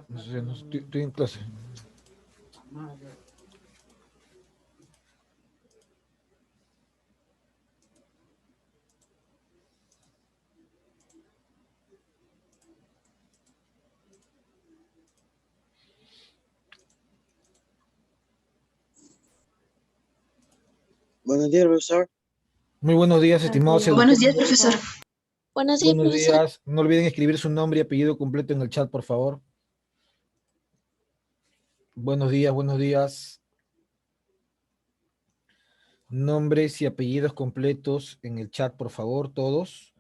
No sé, no, estoy en clase. Buenos días, profesor. Muy buenos días, estimados Buenos educandos. días, profesor. Buenos días, Buenos profesor. días. No olviden escribir su nombre y apellido completo en el chat, por favor. Buenos días, buenos días. Nombres y apellidos completos en el chat, por favor, todos.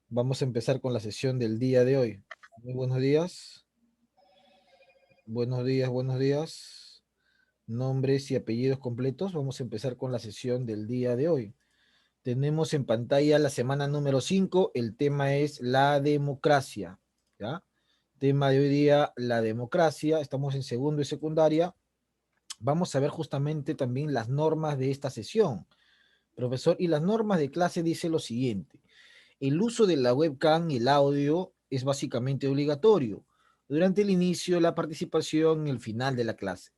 Vamos a empezar con la sesión del día de hoy. Muy buenos días. Buenos días, buenos días. Nombres y apellidos completos. Vamos a empezar con la sesión del día de hoy. Tenemos en pantalla la semana número 5. El tema es la democracia. ¿Ya? Tema de hoy día, la democracia. Estamos en segundo y secundaria. Vamos a ver justamente también las normas de esta sesión. Profesor, y las normas de clase dice lo siguiente. El uso de la webcam y el audio es básicamente obligatorio durante el inicio, la participación y el final de la clase.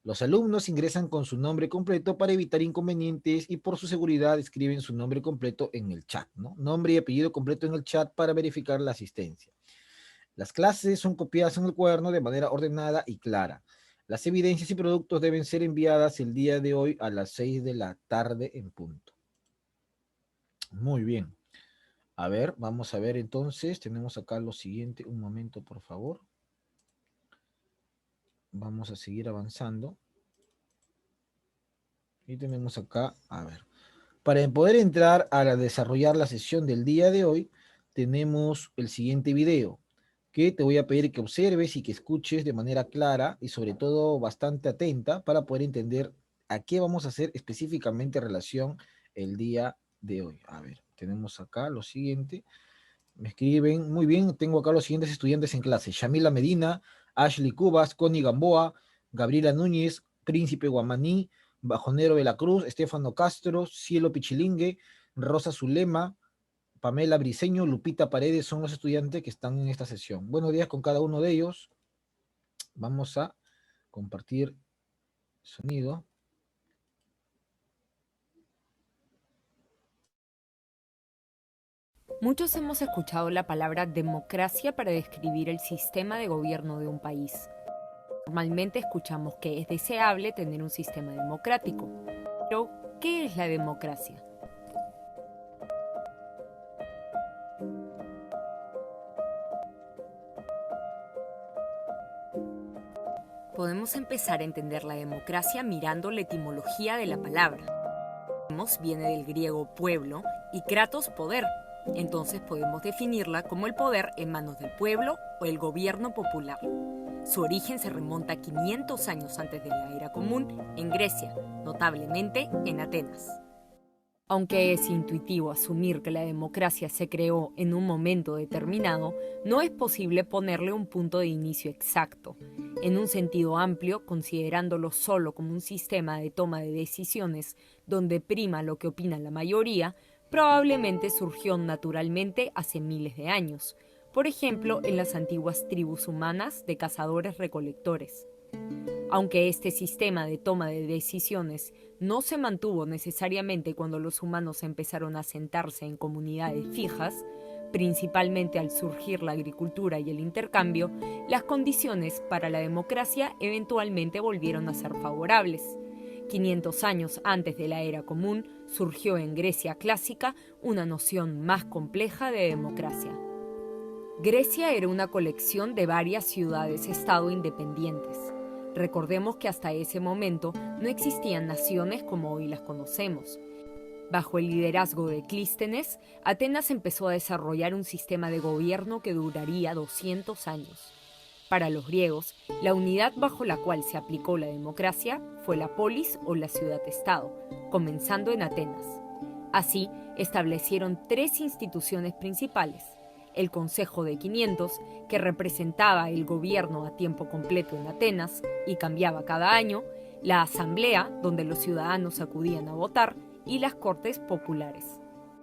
Los alumnos ingresan con su nombre completo para evitar inconvenientes y por su seguridad escriben su nombre completo en el chat, ¿no? Nombre y apellido completo en el chat para verificar la asistencia. Las clases son copiadas en el cuaderno de manera ordenada y clara. Las evidencias y productos deben ser enviadas el día de hoy a las 6 de la tarde en punto. Muy bien. A ver, vamos a ver entonces. Tenemos acá lo siguiente. Un momento, por favor. Vamos a seguir avanzando. Y tenemos acá, a ver. Para poder entrar a desarrollar la sesión del día de hoy, tenemos el siguiente video, que te voy a pedir que observes y que escuches de manera clara y sobre todo bastante atenta para poder entender a qué vamos a hacer específicamente relación el día de hoy. A ver, tenemos acá lo siguiente. Me escriben, muy bien, tengo acá los siguientes estudiantes en clase. Shamila Medina, Ashley Cubas, Connie Gamboa, Gabriela Núñez, Príncipe Guamaní, Bajonero de la Cruz, Estefano Castro, Cielo Pichilingue, Rosa Zulema, Pamela Briceño, Lupita Paredes son los estudiantes que están en esta sesión. Buenos días con cada uno de ellos. Vamos a compartir sonido. Muchos hemos escuchado la palabra democracia para describir el sistema de gobierno de un país. Normalmente escuchamos que es deseable tener un sistema democrático. Pero, ¿qué es la democracia? Podemos empezar a entender la democracia mirando la etimología de la palabra. Viene del griego pueblo y kratos poder. Entonces podemos definirla como el poder en manos del pueblo o el gobierno popular. Su origen se remonta a 500 años antes de la era común en Grecia, notablemente en Atenas. Aunque es intuitivo asumir que la democracia se creó en un momento determinado, no es posible ponerle un punto de inicio exacto. En un sentido amplio, considerándolo solo como un sistema de toma de decisiones donde prima lo que opina la mayoría, probablemente surgió naturalmente hace miles de años, por ejemplo en las antiguas tribus humanas de cazadores-recolectores. Aunque este sistema de toma de decisiones no se mantuvo necesariamente cuando los humanos empezaron a asentarse en comunidades fijas, principalmente al surgir la agricultura y el intercambio, las condiciones para la democracia eventualmente volvieron a ser favorables. 500 años antes de la era común, surgió en Grecia clásica una noción más compleja de democracia. Grecia era una colección de varias ciudades-estado independientes. Recordemos que hasta ese momento no existían naciones como hoy las conocemos. Bajo el liderazgo de Clístenes, Atenas empezó a desarrollar un sistema de gobierno que duraría 200 años. Para los griegos, la unidad bajo la cual se aplicó la democracia fue la polis o la ciudad-estado, comenzando en Atenas. Así, establecieron 3 instituciones principales: el Consejo de 500, que representaba el gobierno a tiempo completo en Atenas y cambiaba cada año, la Asamblea, donde los ciudadanos acudían a votar, y las Cortes Populares.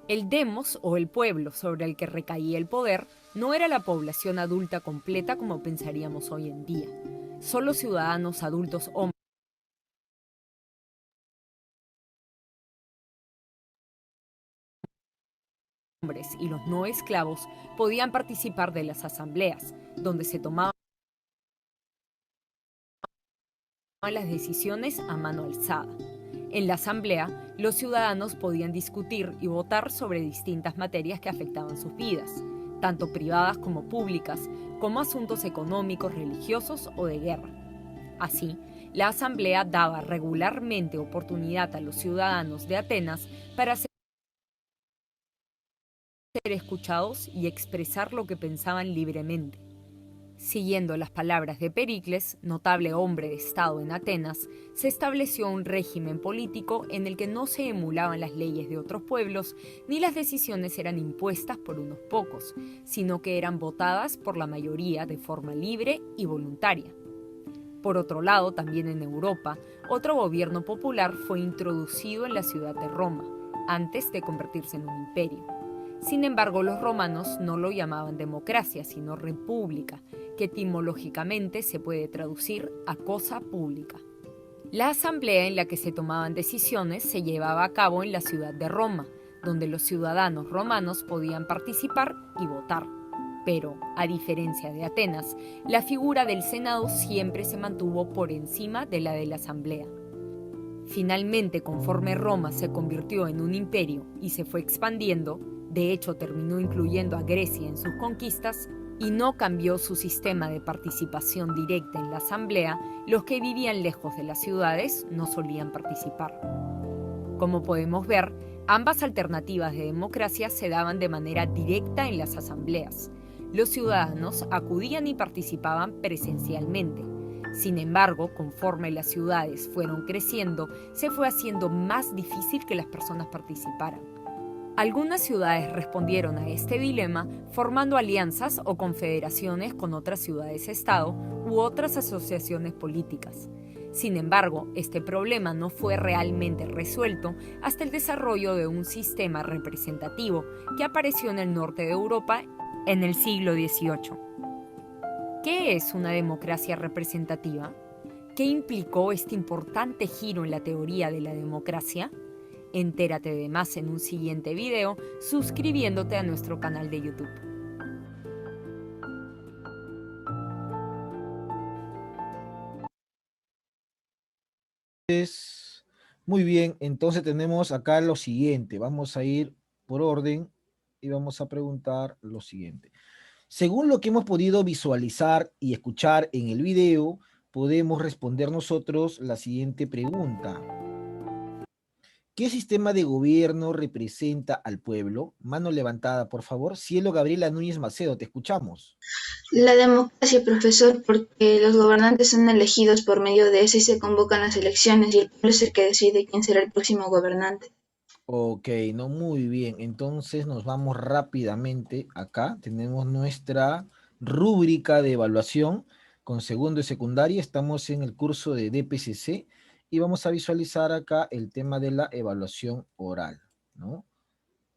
El demos, o el pueblo sobre el que recaía el poder, No era la población adulta completa como pensaríamos hoy en día. Solo ciudadanos adultos hombres y los no esclavos podían participar de las asambleas, donde se tomaban las decisiones a mano alzada. En la asamblea, los ciudadanos podían discutir y votar sobre distintas materias que afectaban sus vidas, tanto privadas como públicas, como asuntos económicos, religiosos o de guerra. Así, la asamblea daba regularmente oportunidad a los ciudadanos de Atenas para ser escuchados y expresar lo que pensaban libremente. Siguiendo las palabras de Pericles, notable hombre de Estado en Atenas, se estableció un régimen político en el que no se emulaban las leyes de otros pueblos ni las decisiones eran impuestas por unos pocos, sino que eran votadas por la mayoría de forma libre y voluntaria. Por otro lado, también en Europa, otro gobierno popular fue introducido en la ciudad de Roma, antes de convertirse en un imperio. Sin embargo, los romanos no lo llamaban democracia, sino república, que etimológicamente se puede traducir a cosa pública. La asamblea en la que se tomaban decisiones se llevaba a cabo en la ciudad de Roma, donde los ciudadanos romanos podían participar y votar. Pero, a diferencia de Atenas, la figura del Senado siempre se mantuvo por encima de la asamblea. Finalmente, conforme Roma se convirtió en un imperio y se fue expandiendo, de hecho terminó incluyendo a Grecia en sus conquistas, y no cambió su sistema de participación directa en la asamblea, los que vivían lejos de las ciudades no solían participar. Como podemos ver, ambas alternativas de democracia se daban de manera directa en las asambleas. Los ciudadanos acudían y participaban presencialmente. Sin embargo, conforme las ciudades fueron creciendo, se fue haciendo más difícil que las personas participaran. Algunas ciudades respondieron a este dilema formando alianzas o confederaciones con otras ciudades-estado u otras asociaciones políticas. Sin embargo, este problema no fue realmente resuelto hasta el desarrollo de un sistema representativo que apareció en el norte de Europa en el siglo XVIII. ¿Qué es una democracia representativa? ¿Qué implicó este importante giro en la teoría de la democracia? Entérate de más en un siguiente video suscribiéndote a nuestro canal de YouTube. Muy bien, entonces tenemos acá lo siguiente. Vamos a ir por orden y vamos a preguntar lo siguiente. Según lo que hemos podido visualizar y escuchar en el video, podemos responder nosotros la siguiente pregunta. ¿Qué sistema de gobierno representa al pueblo? Mano levantada, por favor. Cielo Gabriela Núñez Macedo, te escuchamos. La democracia, profesor, porque los gobernantes son elegidos por medio de eso y se convocan las elecciones y el pueblo es el que decide quién será el próximo gobernante. Ok, no, muy bien. Entonces nos vamos rápidamente acá. Tenemos nuestra rúbrica de evaluación con segundo y secundaria. Estamos en el curso de DPCC y vamos a visualizar acá el tema de la evaluación oral, ¿no?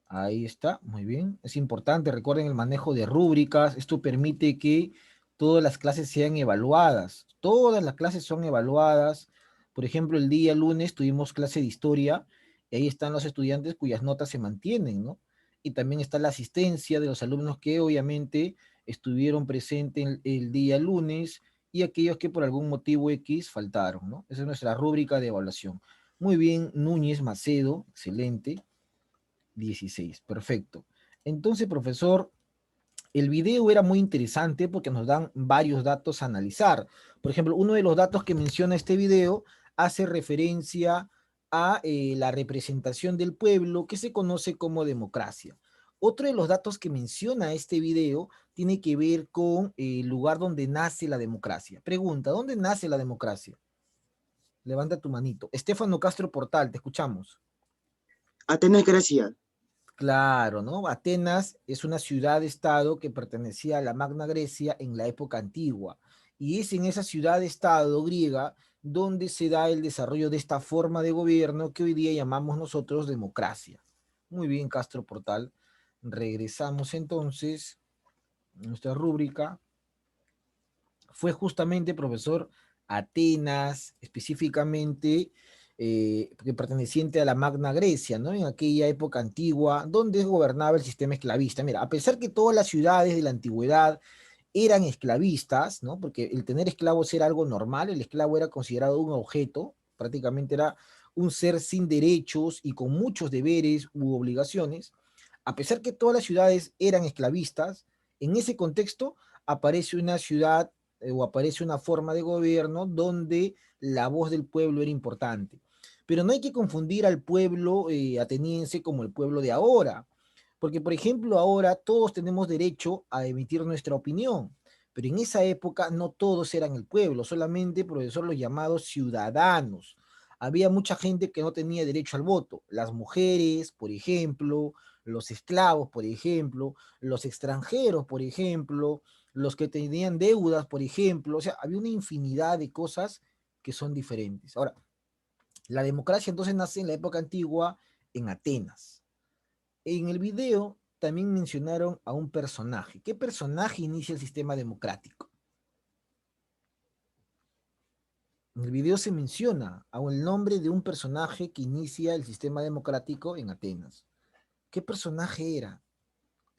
Ahí está, muy bien. Es importante, recuerden el manejo de rúbricas. Esto permite que todas las clases sean evaluadas. Todas las clases son evaluadas. Por ejemplo, el día lunes tuvimos clase de historia y ahí están los estudiantes cuyas notas se mantienen, ¿no? Y también está la asistencia de los alumnos que obviamente estuvieron presentes el día lunes y aquellos que por algún motivo X faltaron, ¿no? Esa es nuestra rúbrica de evaluación. Muy bien, Núñez Macedo, excelente. 16, perfecto. Entonces, profesor, el video era muy interesante porque nos dan varios datos a analizar. Por ejemplo, uno de los datos que menciona este video hace referencia a la representación del pueblo que se conoce como democracia. Otro de los datos que menciona este video tiene que ver con el lugar donde nace la democracia. Pregunta, ¿dónde nace la democracia? Levanta tu manito. Estefano Castro Portal, te escuchamos. Atenas, Grecia. Claro, ¿no? Atenas es una ciudad-estado que pertenecía a la Magna Grecia en la época antigua. Y es en esa ciudad-estado griega donde se da el desarrollo de esta forma de gobierno que hoy día llamamos nosotros democracia. Muy bien, Castro Portal. Regresamos entonces. nuestra rúbrica, fue justamente, profesor, Atenas, específicamente perteneciente a la Magna Grecia, ¿no? En aquella época antigua, donde gobernaba el sistema esclavista. Mira, a pesar que todas las ciudades de la antigüedad eran esclavistas, ¿no? Porque el tener esclavos era algo normal, el esclavo era considerado un objeto, prácticamente era un ser sin derechos y con muchos deberes u obligaciones. A pesar que todas las ciudades eran esclavistas, en ese contexto aparece una ciudad o aparece una forma de gobierno donde la voz del pueblo era importante. Pero no hay que confundir al pueblo ateniense como el pueblo de ahora, porque por ejemplo ahora todos tenemos derecho a emitir nuestra opinión, pero en esa época no todos eran el pueblo, solamente, profesor, los llamados ciudadanos. Había mucha gente que no tenía derecho al voto, las mujeres, por ejemplo, los esclavos, por ejemplo, los extranjeros, por ejemplo, los que tenían deudas, por ejemplo, o sea, había una infinidad de cosas que son diferentes. Ahora, la democracia entonces nace en la época antigua en Atenas. En el video también mencionaron a un personaje. ¿Qué personaje inicia el sistema democrático? En el video se menciona el nombre de un personaje que inicia el sistema democrático en Atenas. ¿Qué personaje era?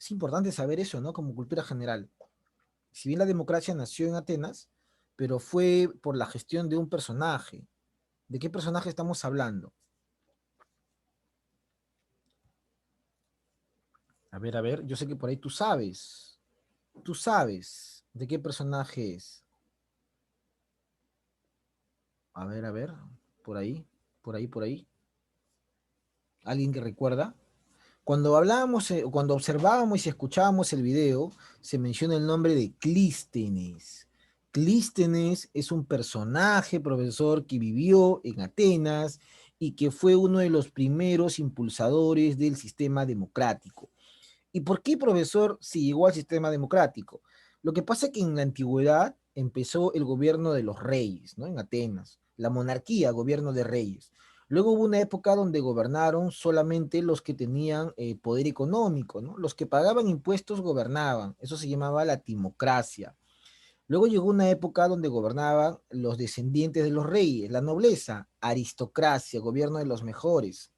Es importante saber eso, ¿no? Como cultura general. Si bien la democracia nació en Atenas, pero fue por la gestión de un personaje. ¿De qué personaje estamos hablando? A ver, yo sé que por ahí tú sabes. Tú sabes de qué personaje es. A ver, por ahí, por ahí, por ahí. ¿Alguien que recuerda? Cuando hablábamos, cuando observábamos y escuchábamos el video, se menciona el nombre de Clístenes. Clístenes es un personaje, profesor, que vivió en Atenas y que fue uno de los primeros impulsadores del sistema democrático. ¿Y por qué, profesor, se llegó al sistema democrático? Lo que pasa es que en la antigüedad empezó el gobierno de los reyes, ¿no? En Atenas, la monarquía, gobierno de reyes. Luego hubo una época donde gobernaron solamente los que tenían poder económico, ¿no? Los que pagaban impuestos gobernaban. Eso se llamaba la timocracia. Luego llegó una época donde gobernaban los descendientes de los reyes, la nobleza, aristocracia, gobierno de los mejores.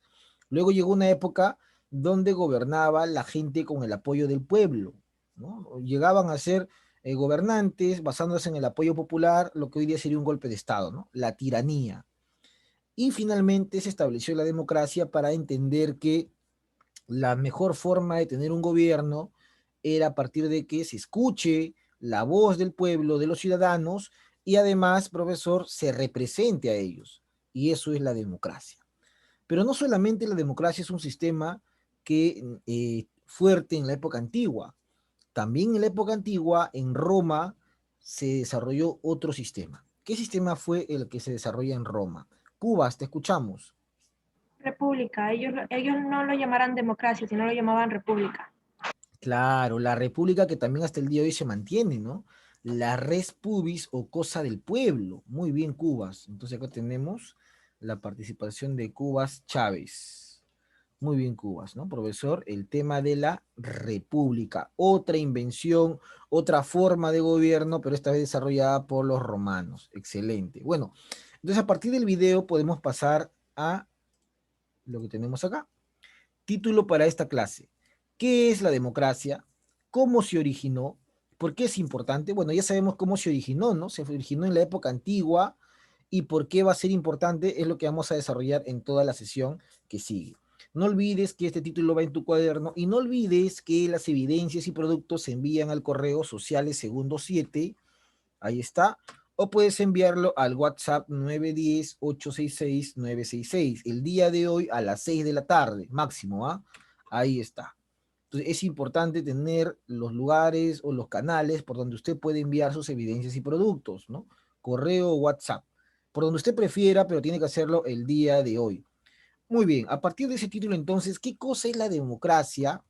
Luego llegó una época donde gobernaba la gente con el apoyo del pueblo, ¿no? Llegaban a ser gobernantes basándose en el apoyo popular, lo que hoy día sería un golpe de Estado, ¿no? La tiranía. Y finalmente se estableció la democracia para entender que la mejor forma de tener un gobierno era a partir de que se escuche la voz del pueblo, de los ciudadanos, y además, profesor, se represente a ellos. Y eso es la democracia. Pero no solamente la democracia es un sistema que fuerte en la época antigua, también en la época antigua, en Roma, se desarrolló otro sistema. ¿Qué sistema fue el que se desarrolla en Roma? Cubas, te escuchamos. República. Ellos no lo llamaran democracia, sino lo llamaban república. Claro, la república que también hasta el día de hoy se mantiene, ¿no? La res pubis o cosa del pueblo. Muy bien, Cubas. Entonces acá tenemos la participación de Cubas Chávez. Muy bien, Cubas, ¿no? Profesor, el tema de la república. Otra invención, otra forma de gobierno, pero esta vez desarrollada por los romanos. Excelente. Bueno, entonces a partir del video podemos pasar a lo que tenemos acá. Título para esta clase. ¿Qué es la democracia? ¿Cómo se originó? ¿Por qué es importante? Bueno, ya sabemos cómo se originó, ¿no? Se originó en la época antigua y por qué va a ser importante es lo que vamos a desarrollar en toda la sesión que sigue. No olvides que este título va en tu cuaderno y no olvides que las evidencias y productos se envían al correo sociales segundo 7. Ahí está. O puedes enviarlo al WhatsApp 910-866-966. El día de hoy a las 6 de la tarde, máximo, ¿ah? Ahí está. Entonces es importante tener los lugares o los canales por donde usted puede enviar sus evidencias y productos, ¿no? Correo o WhatsApp. Por donde usted prefiera, pero tiene que hacerlo el día de hoy. Muy bien, a partir de ese título entonces, ¿qué cosa es la democracia?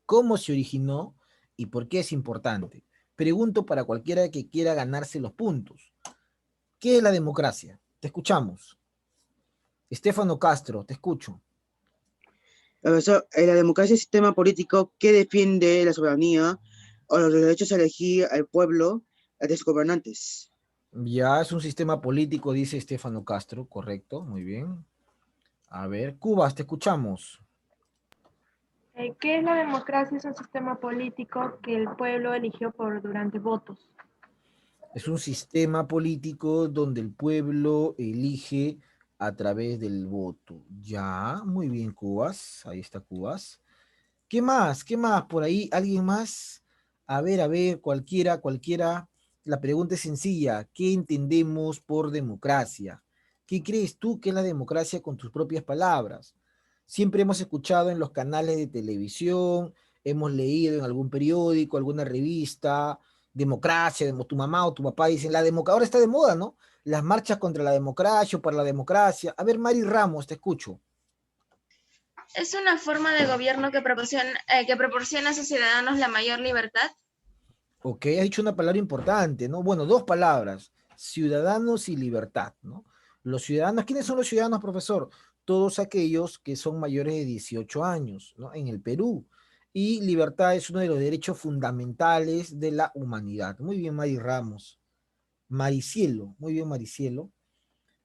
¿Cómo se originó? ¿Y por qué es importante? Pregunto para cualquiera que quiera ganarse los puntos. ¿Qué es la democracia? Te escuchamos. Estefano Castro, te escucho. Profesor, la democracia es un sistema político que defiende la soberanía o los derechos a elegir al pueblo de sus gobernantes. Ya es un sistema político, dice Estefano Castro, correcto, muy bien. A ver, Cubas, te escuchamos. ¿Qué es la democracia? Es un sistema político que el pueblo eligió durante votos. Es un sistema político donde el pueblo elige a través del voto. Ya, muy bien, Cubas. Ahí está Cubas. ¿Qué más? ¿Qué más? Por ahí, ¿alguien más? A ver, cualquiera. La pregunta es sencilla. ¿Qué entendemos por democracia? ¿Qué crees tú que es la democracia con tus propias palabras? Siempre hemos escuchado en los canales de televisión, hemos leído en algún periódico, alguna revista, democracia, tu mamá o tu papá dicen, ahora está de moda, ¿no? Las marchas contra la democracia o para la democracia. A ver, Mari Ramos, te escucho. Es una forma de gobierno que proporciona a sus ciudadanos la mayor libertad. Ok, ha dicho una palabra importante, ¿no? Bueno, dos palabras, ciudadanos y libertad, ¿no? Los ciudadanos, ¿quiénes son los ciudadanos, profesor? Todos aquellos que son mayores de 18 años, ¿no? En el Perú. Y libertad es uno de los derechos fundamentales de la humanidad. Muy bien, Mari Ramos. Maricielo, muy bien, Maricielo.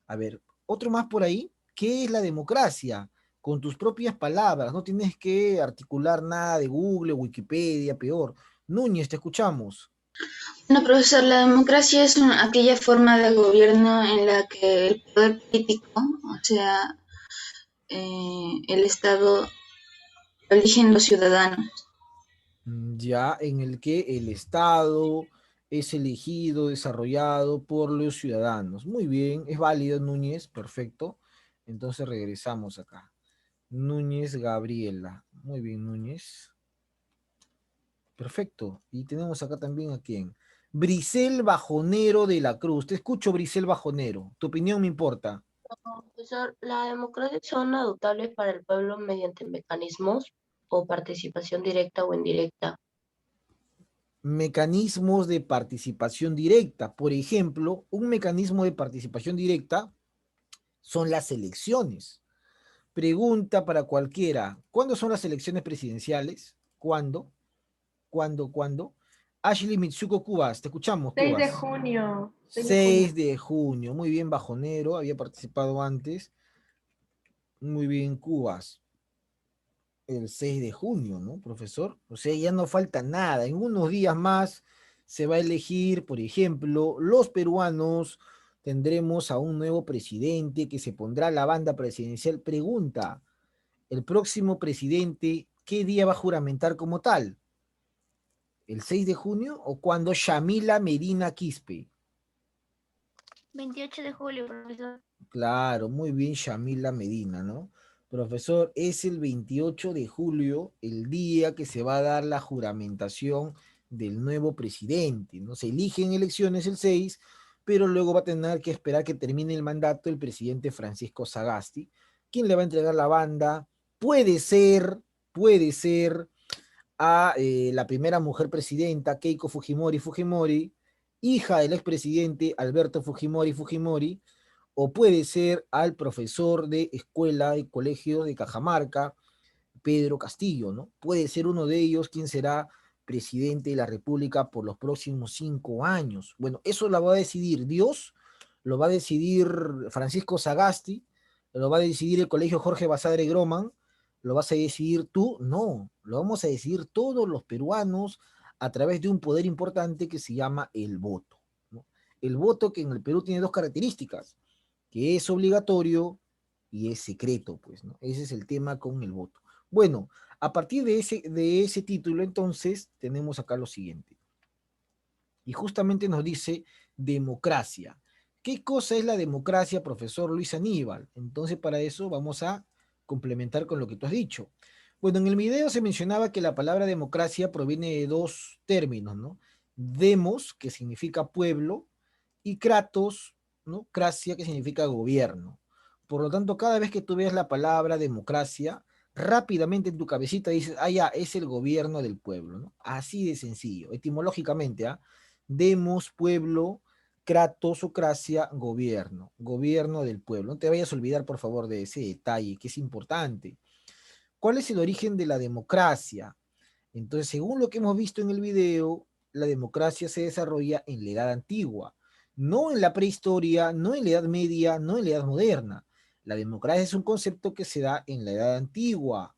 A ver, otro más por ahí. ¿Qué es la democracia? Con tus propias palabras, no tienes que articular nada de Google, Wikipedia, peor. Núñez, te escuchamos. No, profesor, la democracia es aquella forma de gobierno en la que el poder político, o sea, el Estado, lo eligen los ciudadanos. Ya en el que el Estado es elegido, desarrollado por los ciudadanos. Muy bien, es válido, Núñez, perfecto. Entonces regresamos acá. Núñez Gabriela. Muy bien, Núñez. Perfecto. Y tenemos acá también a quién. Brisel Bajonero de la Cruz. Te escucho, Brisel Bajonero. Tu opinión me importa. Profesor, ¿la democracia son adoptables para el pueblo mediante mecanismos o participación directa o indirecta? Mecanismos de participación directa. Por ejemplo, un mecanismo de participación directa son las elecciones. Pregunta para cualquiera. ¿Cuándo son las elecciones presidenciales? ¿Cuándo? ¿Cuándo? Ashley Mitsuko Cubas. Te escuchamos, 6 de Cubas. junio. 6 de junio. Muy bien, Bajonero. Había participado antes. Muy bien, Cubas. El 6 de junio, ¿no, profesor? O sea, ya no falta nada. En unos días más se va a elegir, por ejemplo, los peruanos tendremos a un nuevo presidente que se pondrá la banda presidencial. Pregunta, ¿el próximo presidente qué día va a juramentar como tal? ¿El 6 de junio o cuando Shamila Medina Quispe? 28 de julio, profesor. Claro, muy bien, Shamila Medina, ¿no? Profesor, es el 28 de julio el día que se va a dar la juramentación del nuevo presidente, ¿no? Se eligen elecciones el 6, pero luego va a tener que esperar que termine el mandato el presidente Francisco Sagasti, quien le va a entregar la banda. Puede ser a la primera mujer presidenta, Keiko Fujimori, hija del expresidente Alberto Fujimori, o puede ser al profesor de escuela y colegio de Cajamarca, Pedro Castillo, ¿no? Puede ser uno de ellos quien será presidente de la República por los próximos 5 años. Bueno, eso lo va a decidir Dios, lo va a decidir Francisco Sagasti, lo va a decidir el colegio Jorge Basadre Groman, lo vas a decidir tú, no, lo vamos a decidir todos los peruanos a través de un poder importante que se llama el voto, ¿no? El voto que en el Perú tiene dos características, que es obligatorio y es secreto, pues, ¿no? Ese es el tema con el voto. Bueno, a partir de ese título, entonces, tenemos acá lo siguiente. Y justamente nos dice democracia. ¿Qué cosa es la democracia, profesor Luis Aníbal? Entonces, para eso vamos a complementar con lo que tú has dicho. Bueno, en el video se mencionaba que la palabra democracia proviene de dos términos, ¿no? Demos, que significa pueblo, y kratos, ¿no? Cracia, que significa gobierno. Por lo tanto, cada vez que tú veas la palabra democracia, rápidamente en tu cabecita dices, ah, ya, es el gobierno del pueblo, ¿no? Así de sencillo, etimológicamente, ¿ah? Demos, pueblo, kratos o cracia, gobierno del pueblo. No te vayas a olvidar, por favor, de ese detalle, que es importante. ¿Cuál es el origen de la democracia? Entonces, según lo que hemos visto en el video, la democracia se desarrolla en la edad antigua, no en la prehistoria, no en la edad media, no en la edad moderna. La democracia es un concepto que se da en la edad antigua,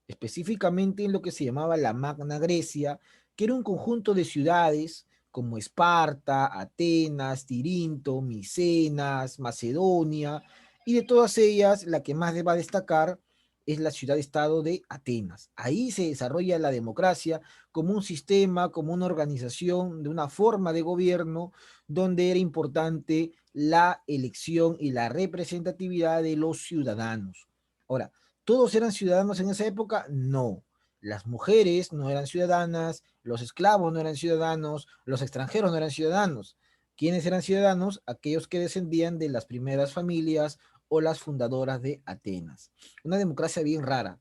específicamente en lo que se llamaba la Magna Grecia, que era un conjunto de ciudades como Esparta, Atenas, Tirinto, Micenas, Macedonia, y de todas ellas, la que más va a destacar es la ciudad-estado de Atenas. Ahí se desarrolla la democracia como un sistema, como una organización, de una forma de gobierno, donde era importante la elección y la representatividad de los ciudadanos. Ahora, ¿todos eran ciudadanos en esa época? No. Las mujeres no eran ciudadanas, los esclavos no eran ciudadanos, los extranjeros no eran ciudadanos. ¿Quiénes eran ciudadanos? Aquellos que descendían de las primeras familias o las fundadoras de Atenas. Una democracia bien rara.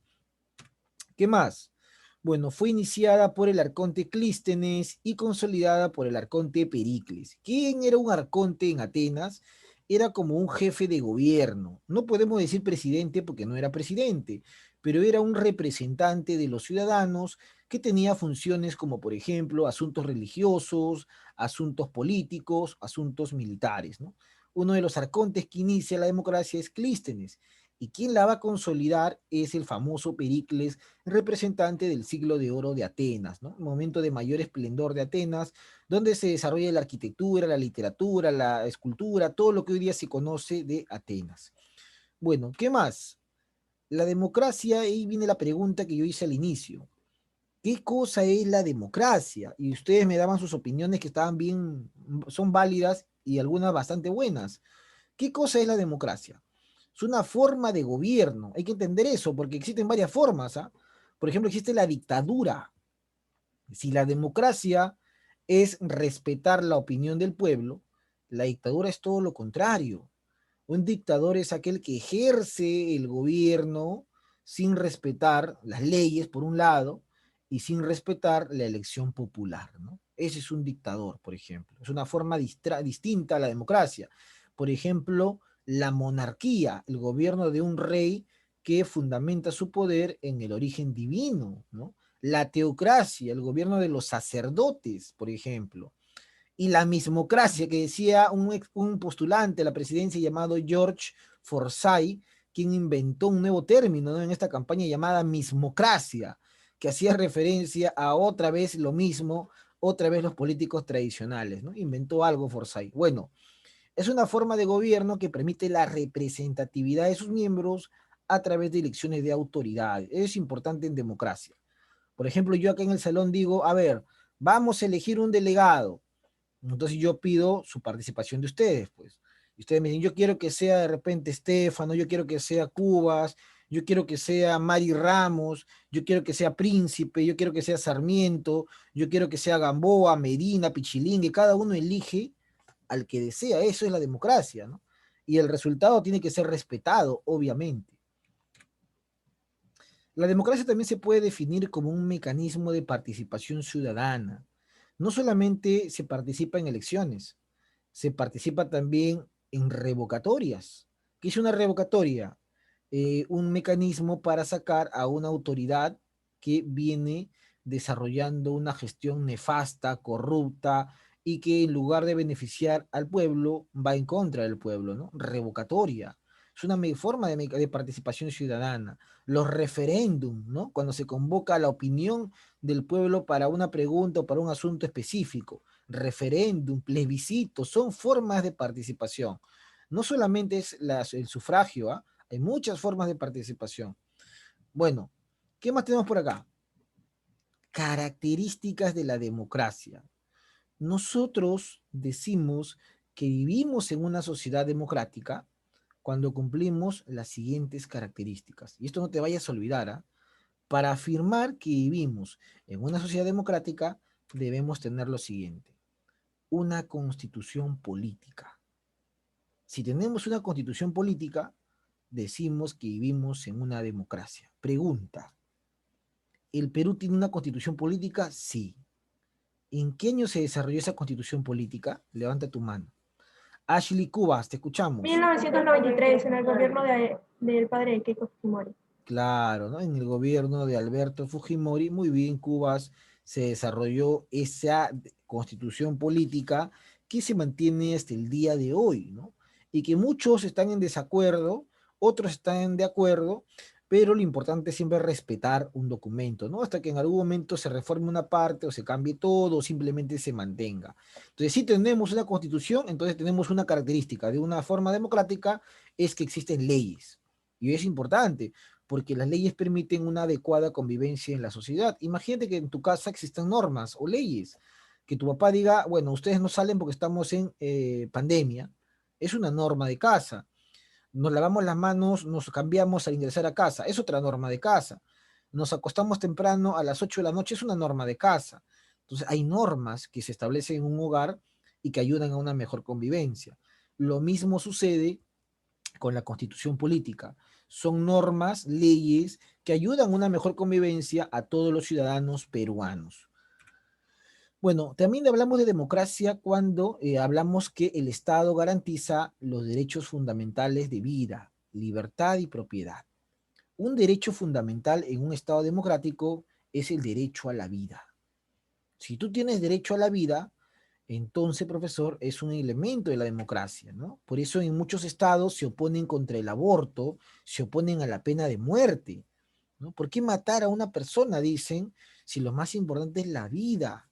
¿Qué más? Bueno, fue iniciada por el arconte Clístenes y consolidada por el arconte Pericles. ¿Quién era un arconte en Atenas? Era como un jefe de gobierno. No podemos decir presidente porque no era presidente, pero era un representante de los ciudadanos que tenía funciones como, por ejemplo, asuntos religiosos, asuntos políticos, asuntos militares, ¿no? Uno de los arcontes que inicia la democracia es Clístenes, y quien la va a consolidar es el famoso Pericles, representante del siglo de oro de Atenas, ¿no? Un momento de mayor esplendor de Atenas, donde se desarrolla la arquitectura, la literatura, la escultura, todo lo que hoy día se conoce de Atenas. Bueno, ¿qué más? La democracia, ahí viene la pregunta que yo hice al inicio. ¿Qué cosa es la democracia? Y ustedes me daban sus opiniones que estaban bien, son válidas y algunas bastante buenas. ¿Qué cosa es la democracia? Es una forma de gobierno. Hay que entender eso, porque existen varias formas, ¿ah? Por ejemplo, existe la dictadura. Si la democracia es respetar la opinión del pueblo, la dictadura es todo lo contrario. Un dictador es aquel que ejerce el gobierno sin respetar las leyes, por un lado, y sin respetar la elección popular, ¿no? Ese es un dictador, por ejemplo. Es una forma distinta a la democracia. Por ejemplo, la monarquía, el gobierno de un rey que fundamenta su poder en el origen divino, ¿no? La teocracia, el gobierno de los sacerdotes, por ejemplo. Y la mismocracia, que decía un postulante a la presidencia llamado George Forsyth, quien inventó un nuevo término, ¿no?, en esta campaña llamada mismocracia, que hacía referencia a otra vez lo mismo, otra vez los políticos tradicionales, ¿no? Inventó algo Forsyth. Bueno, es una forma de gobierno que permite la representatividad de sus miembros a través de elecciones de autoridades. Es importante en democracia. Por ejemplo, yo acá en el salón digo, a ver, vamos a elegir un delegado. Entonces yo pido su participación de ustedes, pues. Y ustedes me dicen, yo quiero que sea de repente Estefano, yo quiero que sea Cubas, yo quiero que sea Mari Ramos, yo quiero que sea Príncipe, yo quiero que sea Sarmiento, yo quiero que sea Gamboa, Medina, Pichilingue, cada uno elige al que desea. Eso es la democracia, ¿no? Y el resultado tiene que ser respetado, obviamente. La democracia también se puede definir como un mecanismo de participación ciudadana. No solamente se participa en elecciones, se participa también en revocatorias. ¿Qué es una revocatoria? Un mecanismo para sacar a una autoridad que viene desarrollando una gestión nefasta, corrupta, y que en lugar de beneficiar al pueblo, va en contra del pueblo, ¿no? Revocatoria. Es una forma de participación ciudadana. Los referéndums, ¿no? Cuando se convoca la opinión del pueblo para una pregunta o para un asunto específico. Referéndum, plebiscito, son formas de participación. No solamente es el sufragio, ¿ah? Hay muchas formas de participación. Bueno, ¿qué más tenemos por acá? Características de la democracia. Nosotros decimos que vivimos en una sociedad democrática cuando cumplimos las siguientes características. Y esto no te vayas a olvidar, ¿ah? Para afirmar que vivimos en una sociedad democrática, debemos tener lo siguiente: una constitución política. Si tenemos una constitución política, decimos que vivimos en una democracia. Pregunta: ¿el Perú tiene una constitución política? Sí. ¿En qué año se desarrolló esa constitución política? Levanta tu mano. Ashley Cubas, te escuchamos. 1993, en el gobierno del padre de Keiko Fujimori. Claro, ¿no? En el gobierno de Alberto Fujimori, muy bien, Cuba se desarrolló esa constitución política que se mantiene hasta el día de hoy, ¿no? Y que muchos están en desacuerdo, otros están de acuerdo, pero lo importante es siempre respetar un documento, ¿no? Hasta que en algún momento se reforme una parte o se cambie todo o simplemente se mantenga. Entonces, si tenemos una constitución, entonces tenemos una característica de una forma democrática, es que existen leyes. Y es importante porque las leyes permiten una adecuada convivencia en la sociedad. Imagínate que en tu casa existan normas o leyes, que tu papá diga, bueno, ustedes no salen porque estamos en pandemia, es una norma de casa. Nos lavamos las manos, nos cambiamos al ingresar a casa, es otra norma de casa. Nos acostamos temprano a las 8 de la noche, es una norma de casa. Entonces hay normas que se establecen en un hogar y que ayudan a una mejor convivencia. Lo mismo sucede con la constitución política. Son normas, leyes que ayudan a una mejor convivencia a todos los ciudadanos peruanos. Bueno, también hablamos de democracia cuando hablamos que el Estado garantiza los derechos fundamentales de vida, libertad y propiedad. Un derecho fundamental en un Estado democrático es el derecho a la vida. Si tú tienes derecho a la vida, entonces, profesor, es un elemento de la democracia, ¿no? Por eso en muchos estados se oponen contra el aborto, se oponen a la pena de muerte, ¿no? ¿Por qué matar a una persona, dicen, si lo más importante es la vida,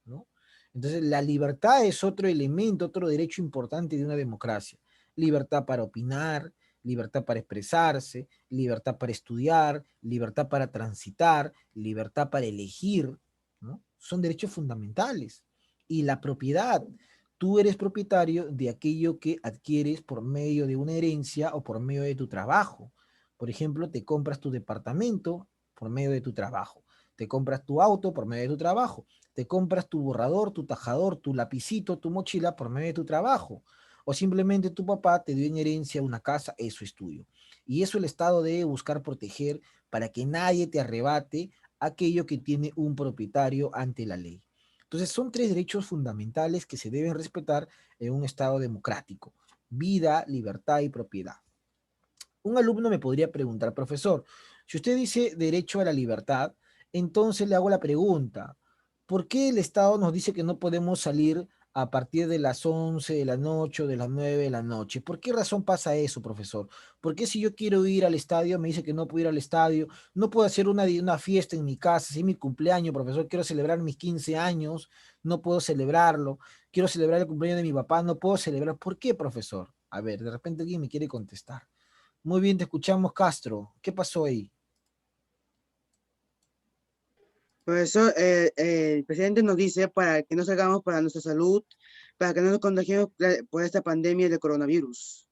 ¿no? Entonces, la libertad es otro elemento, otro derecho importante de una democracia. Libertad para opinar, libertad para expresarse, libertad para estudiar, libertad para transitar, libertad para elegir, ¿no? Son derechos fundamentales. Y la propiedad, tú eres propietario de aquello que adquieres por medio de una herencia o por medio de tu trabajo. Por ejemplo, te compras tu departamento por medio de tu trabajo, te compras tu auto por medio de tu trabajo, te compras tu borrador, tu tajador, tu lapicito, tu mochila por medio de tu trabajo. O simplemente tu papá te dio en herencia una casa, eso es tuyo. Y eso el Estado debe buscar proteger para que nadie te arrebate aquello que tiene un propietario ante la ley. Entonces son tres derechos fundamentales que se deben respetar en un Estado democrático: vida, libertad y propiedad. Un alumno me podría preguntar, profesor, si usted dice derecho a la libertad, entonces le hago la pregunta, ¿por qué el Estado nos dice que no podemos salir a partir de las 11 de la noche o de las 9 de la noche? ¿Por qué razón pasa eso, profesor? ¿Por qué si yo quiero ir al estadio, me dice que no puedo ir al estadio? No puedo hacer una fiesta en mi casa, si es mi cumpleaños, profesor, quiero celebrar mis 15 años, no puedo celebrarlo, quiero celebrar el cumpleaños de mi papá, no puedo celebrar. ¿Por qué, profesor? A ver, de repente alguien me quiere contestar. Muy bien, te escuchamos, Castro. ¿Qué pasó ahí? Profesor, el presidente nos dice para que no salgamos para nuestra salud, para que no nos contagiemos por esta pandemia de coronavirus.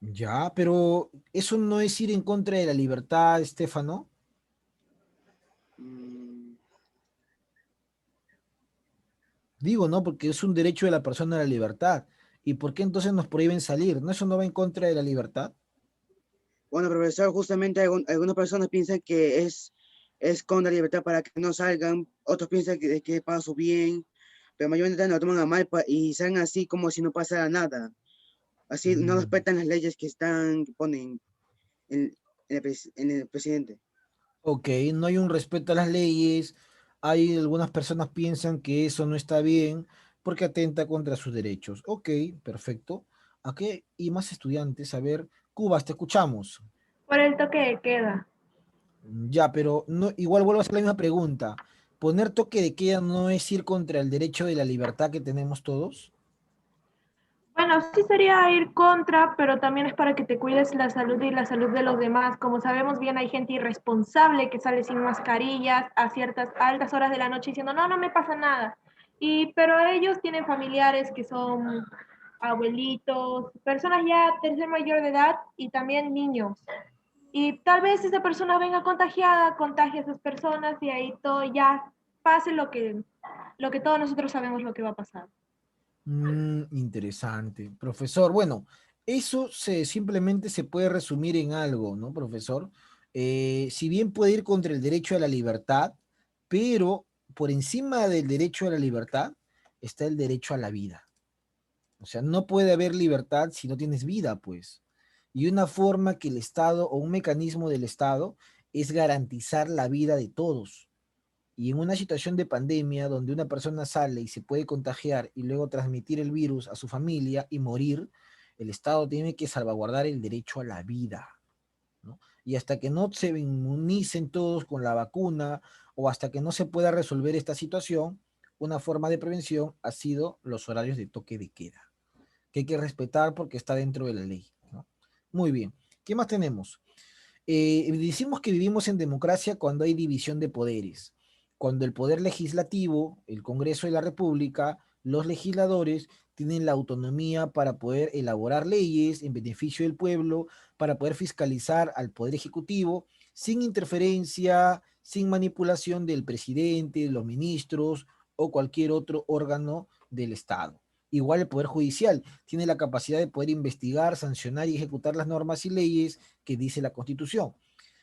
Ya, pero eso no es ir en contra de la libertad, Estefano. Mm, Digo, ¿no? Porque es un derecho de la persona a la libertad. ¿Y por qué entonces nos prohíben salir? ¿No? ¿Eso no va en contra de la libertad? Bueno, profesor, justamente algunas personas piensan que es con la libertad para que no salgan, otros piensan que es para su bien, pero mayormente lo toman a mal y salen así como si no pasara nada. Así no Mm, respetan las leyes que ponen en el presidente. ok, no hay un respeto a las leyes. Hay algunas personas piensan que eso no está bien porque atenta contra sus derechos. Ok, perfecto. Aquí hay más estudiantes. A ver, Cubas, te escuchamos. Por el toque de queda. Ya, pero no, igual vuelvo a hacer la misma pregunta. ¿Poner toque de queda no es ir contra el derecho de la libertad que tenemos todos? Bueno, sí sería ir contra, pero también es para que te cuides la salud y la salud de los demás. Como sabemos bien, hay gente irresponsable que sale sin mascarillas a ciertas altas horas de la noche diciendo, no, no me pasa nada. Pero ellos tienen familiares que son abuelitos, personas ya tercer mayor de edad y también niños. Y tal vez esa persona venga contagiada, contagie a esas personas y ahí todo ya pase lo que todos nosotros sabemos lo que va a pasar. Interesante. Profesor, bueno, eso simplemente se puede resumir en algo, ¿no, profesor? Si bien puede ir contra el derecho a la libertad, pero por encima del derecho a la libertad está el derecho a la vida. O sea, no puede haber libertad si no tienes vida, pues. Y una forma que el Estado o un mecanismo del Estado es garantizar la vida de todos. Y en una situación de pandemia donde una persona sale y se puede contagiar y luego transmitir el virus a su familia y morir, el Estado tiene que salvaguardar el derecho a la vida, ¿no? Y hasta que no se inmunicen todos con la vacuna o hasta que no se pueda resolver esta situación, una forma de prevención ha sido los horarios de toque de queda, que hay que respetar porque está dentro de la ley, ¿no? Muy bien. ¿Qué más tenemos? Decimos que vivimos en democracia cuando hay división de poderes, cuando el poder legislativo, el Congreso de la República, los legisladores tienen la autonomía para poder elaborar leyes en beneficio del pueblo, para poder fiscalizar al poder ejecutivo sin interferencia, sin manipulación del presidente, de los ministros o cualquier otro órgano del Estado. Igual el Poder Judicial tiene la capacidad de poder investigar, sancionar y ejecutar las normas y leyes que dice la Constitución.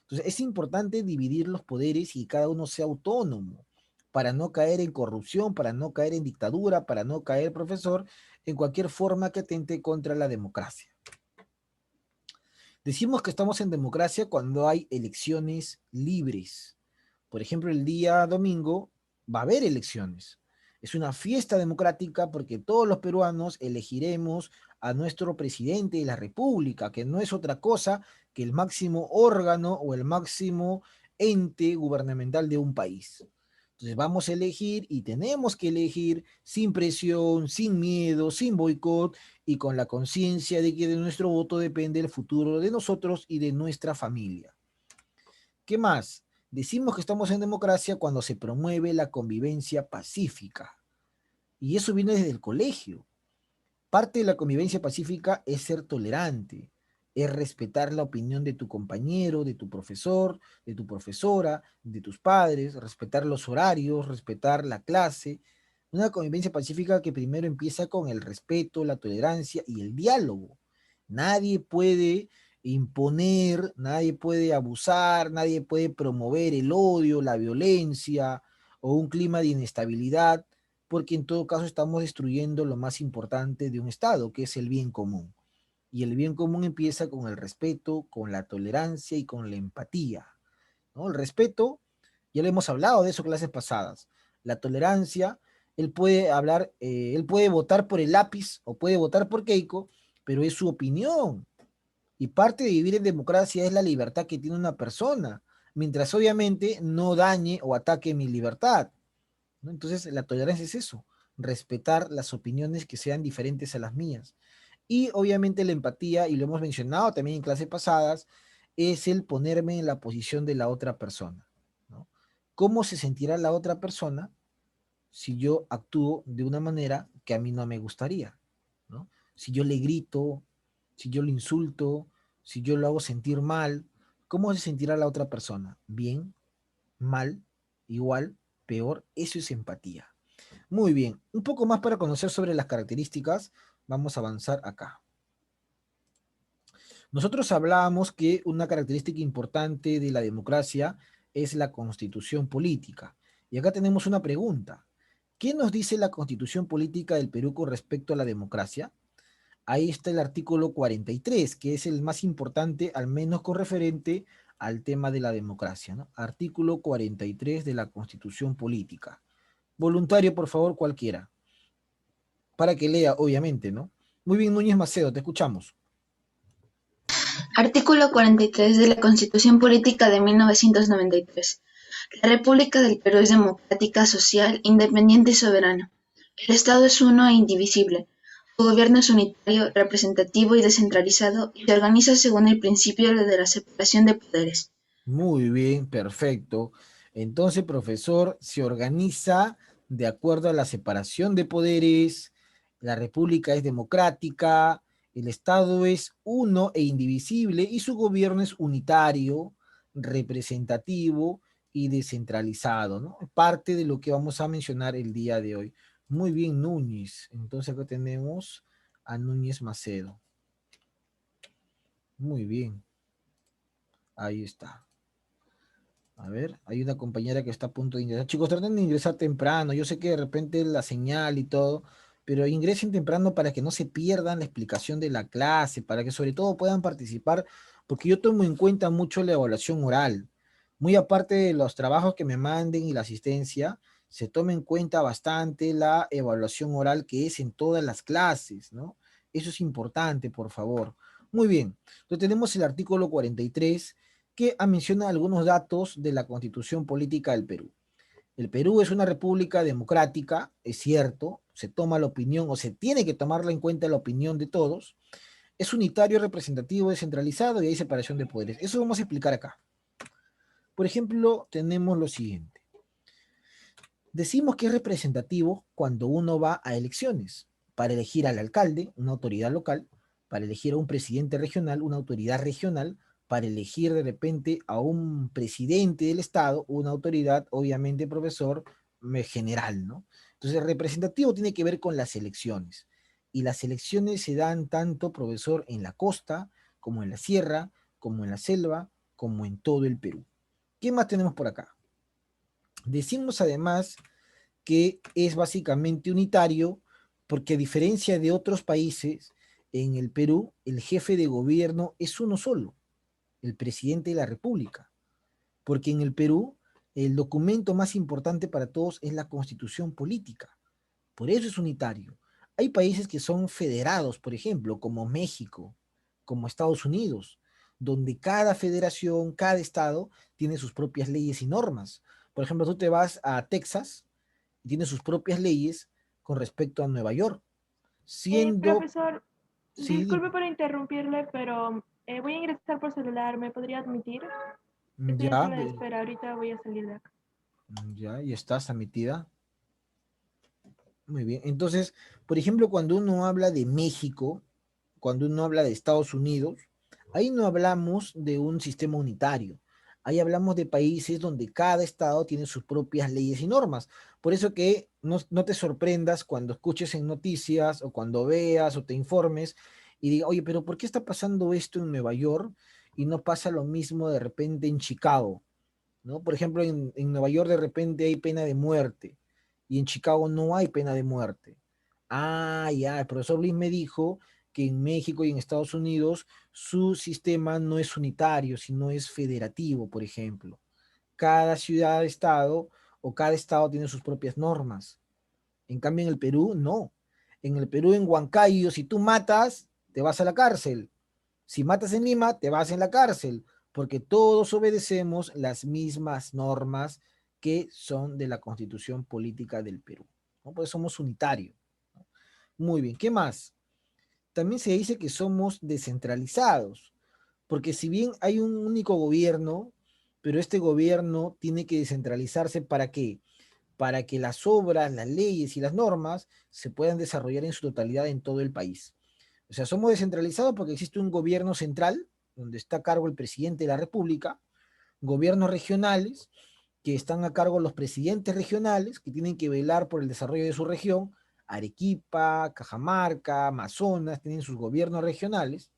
Entonces, es importante dividir los poderes y que cada uno sea autónomo para no caer en corrupción, para no caer en dictadura, para no caer, profesor, en cualquier forma que atente contra la democracia. Decimos que estamos en democracia cuando hay elecciones libres. Por ejemplo, el día domingo va a haber elecciones. Es una fiesta democrática porque todos los peruanos elegiremos a nuestro presidente de la República, que no es otra cosa que el máximo órgano o el máximo ente gubernamental de un país. Entonces vamos a elegir y tenemos que elegir sin presión, sin miedo, sin boicot y con la conciencia de que de nuestro voto depende el futuro de nosotros y de nuestra familia. ¿Qué más? Decimos que estamos en democracia cuando se promueve la convivencia pacífica. Y eso viene desde el colegio. Parte de la convivencia pacífica es ser tolerante, es respetar la opinión de tu compañero, de tu profesor, de tu profesora, de tus padres, respetar los horarios, respetar la clase. Una convivencia pacífica que primero empieza con el respeto, la tolerancia y el diálogo. Nadie puede imponer, nadie puede abusar, nadie puede promover el odio, la violencia o un clima de inestabilidad, porque en todo caso estamos destruyendo lo más importante de un Estado, que es el bien común. Y el bien común empieza con el respeto, con la tolerancia y con la empatía, ¿no? El respeto, ya lo hemos hablado de eso en clases pasadas. La tolerancia, él puede hablar, él puede votar por el lápiz o puede votar por Keiko, pero es su opinión. Y parte de vivir en democracia es la libertad que tiene una persona, mientras obviamente no dañe o ataque mi libertad, ¿no? Entonces, la tolerancia es eso, respetar las opiniones que sean diferentes a las mías. Y obviamente la empatía, y lo hemos mencionado también en clases pasadas, es el ponerme en la posición de la otra persona, ¿no? ¿Cómo se sentirá la otra persona si yo actúo de una manera que a mí no me gustaría, ¿no? Si yo le grito, si yo le insulto, si yo lo hago sentir mal, ¿cómo se sentirá la otra persona? ¿Bien? ¿Mal? ¿Igual? ¿Peor? Eso es empatía. Muy bien, un poco más para conocer sobre las características, vamos a avanzar acá. Nosotros hablábamos que una característica importante de la democracia es la constitución política. Y acá tenemos una pregunta. ¿Qué nos dice la constitución política del Perú con respecto a la democracia? Ahí está el artículo 43, que es el más importante, al menos con referente al tema de la democracia, ¿no? Artículo 43 de la constitución política. Voluntario, por favor, cualquiera. Para que lea, obviamente, ¿no? Muy bien, Núñez Macedo, te escuchamos. Artículo 43 de la Constitución Política de 1993. La República del Perú es democrática, social, independiente y soberana. El Estado es uno e indivisible. Su gobierno es unitario, representativo y descentralizado y se organiza según el principio de la separación de poderes. Muy bien, perfecto. Entonces, profesor, se organiza de acuerdo a la separación de poderes, la república es democrática, el Estado es uno e indivisible y su gobierno es unitario, representativo y descentralizado, ¿no? Parte de lo que vamos a mencionar el día de hoy. Muy bien, Núñez. Entonces acá tenemos a Núñez Macedo. Muy bien. Ahí está. A ver, hay una compañera que está a punto de ingresar. Chicos, traten de ingresar temprano. Yo sé que de repente la señal y todo, pero ingresen temprano para que no se pierdan la explicación de la clase, para que sobre todo puedan participar, porque yo tomo en cuenta mucho la evaluación oral. Muy aparte de los trabajos que me manden y la asistencia, se toma en cuenta bastante la evaluación oral que es en todas las clases, ¿no? Eso es importante, por favor. Muy bien, entonces tenemos el artículo 43 que menciona algunos datos de la Constitución Política del Perú. El Perú es una república democrática, es cierto, se toma la opinión o se tiene que tomarla en cuenta la opinión de todos. Es unitario, representativo, descentralizado y hay separación de poderes. Eso vamos a explicar acá. Por ejemplo, tenemos lo siguiente. Decimos que es representativo cuando uno va a elecciones para elegir al alcalde, una autoridad local, para elegir a un presidente regional, una autoridad regional, para elegir de repente a un presidente del Estado, una autoridad, obviamente, profesor general, ¿no? Entonces, representativo tiene que ver con las elecciones. Y las elecciones se dan tanto, profesor, en la costa, como en la sierra, como en la selva, como en todo el Perú. ¿Qué más tenemos por acá? Decimos además que es básicamente unitario porque a diferencia de otros países, en el Perú el jefe de gobierno es uno solo, el presidente de la República, porque en el Perú el documento más importante para todos es la Constitución política, por eso es unitario. Hay países que son federados, por ejemplo, como México, como Estados Unidos, donde cada federación, cada estado tiene sus propias leyes y normas. Por ejemplo, tú te vas a Texas y tiene sus propias leyes con respecto a Nueva York, siendo, Profesor, sí, disculpe por interrumpirle, pero voy a ingresar por celular. ¿Me podría admitir? Estoy en ya, sala de espera. Ahorita voy a salir de acá. ya, y estás admitida. Muy bien. Entonces, por ejemplo, cuando uno habla de México, cuando uno habla de Estados Unidos, ahí no hablamos de un sistema unitario. Ahí hablamos de países donde cada estado tiene sus propias leyes y normas. Por eso que no te sorprendas cuando escuches en noticias o cuando veas o te informes y digas, oye, pero ¿por qué está pasando esto en Nueva York y no pasa lo mismo de repente en Chicago? ¿No? Por ejemplo, en Nueva York de repente hay pena de muerte y en Chicago no hay pena de muerte. Ah, ya, el profesor Luis me dijo que en México y en Estados Unidos su sistema no es unitario, sino es federativo, por ejemplo. Cada ciudad, estado o cada estado tiene sus propias normas. En cambio, en el Perú, no. En el Perú, en Huancayo, si tú matas, te vas a la cárcel. Si matas en Lima, te vas en la cárcel, porque todos obedecemos las mismas normas que son de la Constitución Política del Perú, ¿no? Pues somos unitarios, ¿no? Muy bien, ¿qué más? También se dice que somos descentralizados, porque si bien hay un único gobierno, pero este gobierno tiene que descentralizarse ¿para qué? Para que las obras, las leyes y las normas se puedan desarrollar en su totalidad en todo el país. O sea, somos descentralizados porque existe un gobierno central, donde está a cargo el presidente de la República, gobiernos regionales, que están a cargo los presidentes regionales, que tienen que velar por el desarrollo de su región. Arequipa, Cajamarca, Amazonas, tienen sus gobiernos regionales,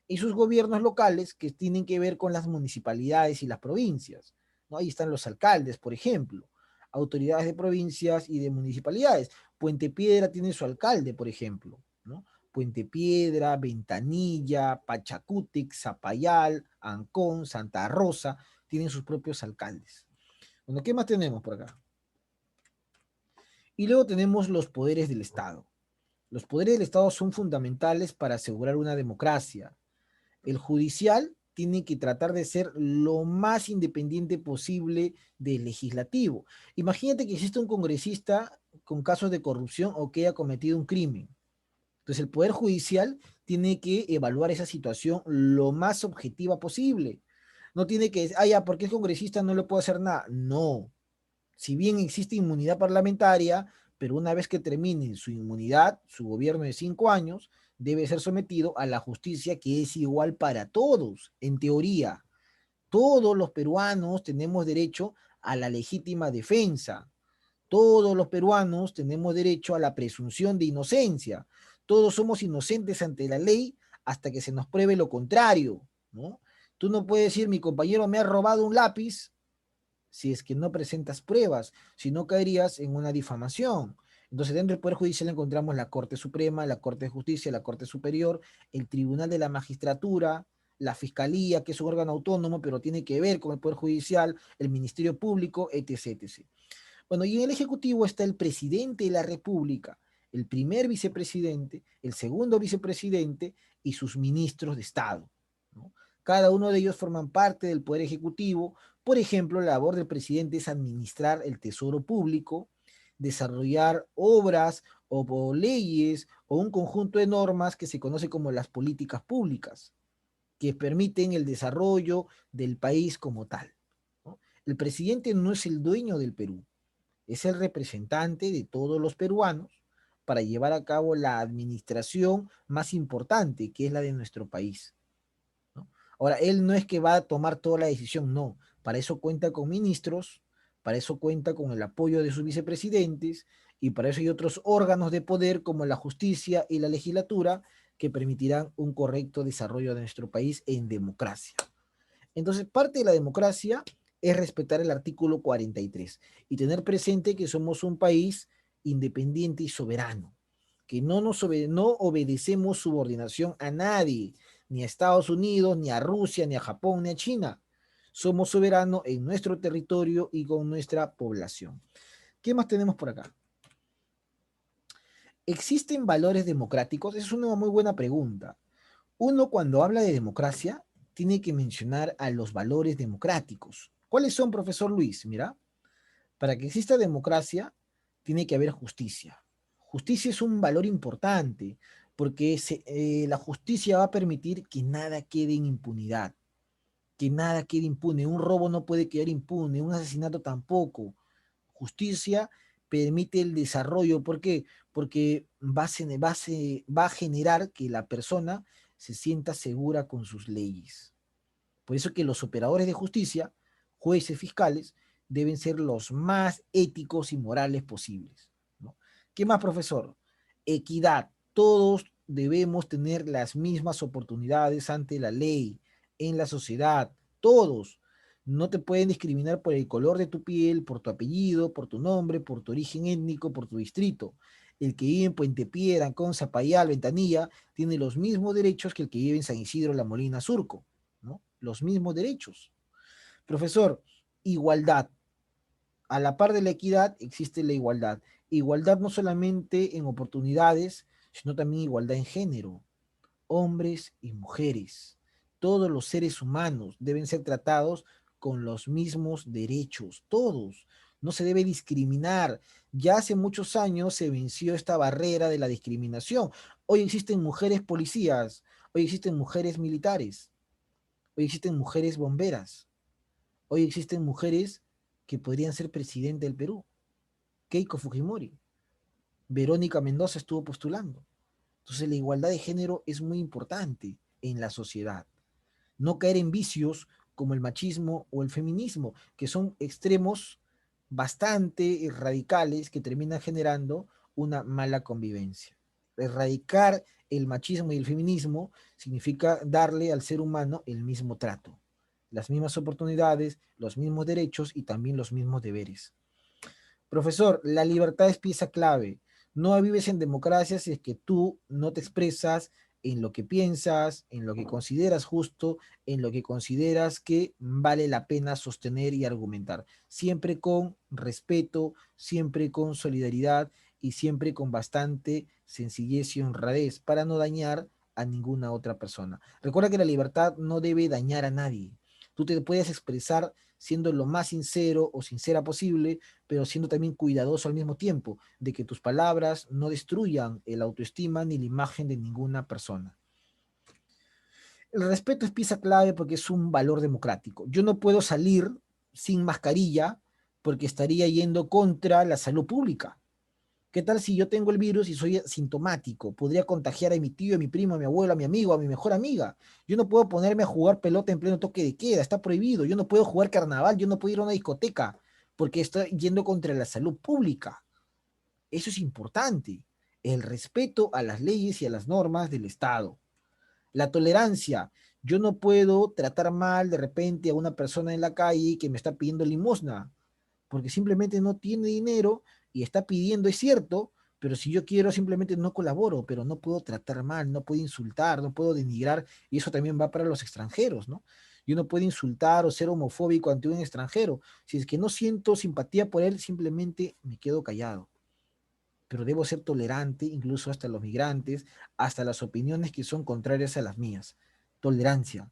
y sus gobiernos locales, que tienen que ver con las municipalidades y las provincias, ¿no? Ahí están los alcaldes, por ejemplo, autoridades de provincias y de municipalidades. Puente Piedra tiene su alcalde, por ejemplo, ¿no? Puente Piedra, Ventanilla, Pachacútec, Zapayal, Ancón, Santa Rosa, tienen sus propios alcaldes. Bueno, ¿qué más tenemos por acá? Y luego tenemos los poderes del Estado. Los poderes del Estado son fundamentales para asegurar una democracia. El judicial tiene que tratar de ser lo más independiente posible del legislativo. Imagínate que existe un congresista con casos de corrupción o que haya cometido un crimen. Entonces el Poder Judicial tiene que evaluar esa situación lo más objetiva posible. No tiene que decir, ah, ya, porque es congresista no le puedo hacer nada. No. Si bien existe inmunidad parlamentaria, pero una vez que termine su inmunidad, su gobierno de 5 años, debe ser sometido a la justicia que es igual para todos, en teoría. Todos los peruanos tenemos derecho a la legítima defensa. Todos los peruanos tenemos derecho a la presunción de inocencia. Todos somos inocentes ante la ley hasta que se nos pruebe lo contrario, ¿no? Tú no puedes decir, mi compañero me ha robado un lápiz, si es que no presentas pruebas, si no caerías en una difamación. Entonces, dentro del Poder Judicial encontramos la Corte Suprema, la Corte de Justicia, la Corte Superior, el Tribunal de la Magistratura, la Fiscalía, que es un órgano autónomo, pero tiene que ver con el Poder Judicial, el Ministerio Público, etc., etc. Bueno, y en el Ejecutivo está el presidente de la República, el primer vicepresidente, el segundo vicepresidente y sus ministros de Estado, ¿no? Cada uno de ellos forman parte del Poder Ejecutivo. Por ejemplo, la labor del presidente es administrar el tesoro público, desarrollar obras o leyes o un conjunto de normas que se conoce como las políticas públicas, que permiten el desarrollo del país como tal, ¿no? El presidente no es el dueño del Perú, es el representante de todos los peruanos para llevar a cabo la administración más importante, que es la de nuestro país, ¿no? Ahora, él no es que va a tomar toda la decisión, no. Para eso cuenta con ministros, para eso cuenta con el apoyo de sus vicepresidentes y para eso hay otros órganos de poder como la justicia y la legislatura que permitirán un correcto desarrollo de nuestro país en democracia. Entonces, parte de la democracia es respetar el artículo 43 y tener presente que somos un país independiente y soberano, que no obedecemos subordinación a nadie, ni a Estados Unidos, ni a Rusia, ni a Japón, ni a China. Somos soberanos en nuestro territorio y con nuestra población. ¿Qué más tenemos por acá? ¿Existen valores democráticos? Esa es una muy buena pregunta. Uno, cuando habla de democracia, tiene que mencionar a los valores democráticos. ¿Cuáles son, profesor Luis? Mira, para que exista democracia, tiene que haber justicia. Justicia es un valor importante, porque la justicia va a permitir que nada quede en impunidad, que nada quede impune. Un robo no puede quedar impune, un asesinato tampoco. Justicia permite el desarrollo. ¿Por qué? Porque va a generar que la persona se sienta segura con sus leyes. Por eso que los operadores de justicia, jueces, fiscales, deben ser los más éticos y morales posibles, ¿no? ¿Qué más, profesor? Equidad. Todos debemos tener las mismas oportunidades ante la ley, en la sociedad, todos. No te pueden discriminar por el color de tu piel, por tu apellido, por tu nombre, por tu origen étnico, por tu distrito. El que vive en Puente Piedra, Ancón, Zapayal, Ventanilla, tiene los mismos derechos que el que vive en San Isidro, La Molina, Surco, ¿no? Los mismos derechos. Profesor, igualdad. A la par de la equidad existe la igualdad. Igualdad no solamente en oportunidades, sino también igualdad en género. Hombres y mujeres. Todos los seres humanos deben ser tratados con los mismos derechos, todos. No se debe discriminar. Ya hace muchos años se venció esta barrera de la discriminación. Hoy existen mujeres policías, hoy existen mujeres militares, hoy existen mujeres bomberas, hoy existen mujeres que podrían ser presidente del Perú. Keiko Fujimori, Verónica Mendoza estuvo postulando. Entonces la igualdad de género es muy importante en la sociedad. No caer en vicios como el machismo o el feminismo, que son extremos bastante radicales que terminan generando una mala convivencia. Erradicar el machismo y el feminismo significa darle al ser humano el mismo trato, las mismas oportunidades, los mismos derechos y también los mismos deberes. Profesor, la libertad es pieza clave. No vives en democracia si es que tú no te expresas en lo que piensas, en lo que consideras justo, en lo que consideras que vale la pena sostener y argumentar. Siempre con respeto, siempre con solidaridad y siempre con bastante sencillez y honradez para no dañar a ninguna otra persona. Recuerda que la libertad no debe dañar a nadie. Tú te puedes expresar siendo lo más sincero o sincera posible, pero siendo también cuidadoso al mismo tiempo de que tus palabras no destruyan el autoestima ni la imagen de ninguna persona. El respeto es pieza clave porque es un valor democrático. Yo no puedo salir sin mascarilla porque estaría yendo contra la salud pública. ¿Qué tal si yo tengo el virus y soy asintomático? Podría contagiar a mi tío, a mi primo, a mi abuelo, a mi amigo, a mi mejor amiga. Yo no puedo ponerme a jugar pelota en pleno toque de queda, está prohibido. Yo no puedo jugar carnaval, yo no puedo ir a una discoteca porque estoy yendo contra la salud pública. Eso es importante. El respeto a las leyes y a las normas del Estado. La tolerancia. Yo no puedo tratar mal de repente a una persona en la calle que me está pidiendo limosna porque simplemente no tiene dinero y está pidiendo, es cierto, Pero si yo quiero, simplemente no colaboro, pero no puedo tratar mal, no puedo insultar, no puedo denigrar, y eso también va para los extranjeros, ¿no? Yo no puedo insultar o ser homofóbico ante un extranjero. Si es que no siento simpatía por él, simplemente me quedo callado. Pero debo ser tolerante, incluso hasta los migrantes, hasta las opiniones que son contrarias a las mías. Tolerancia.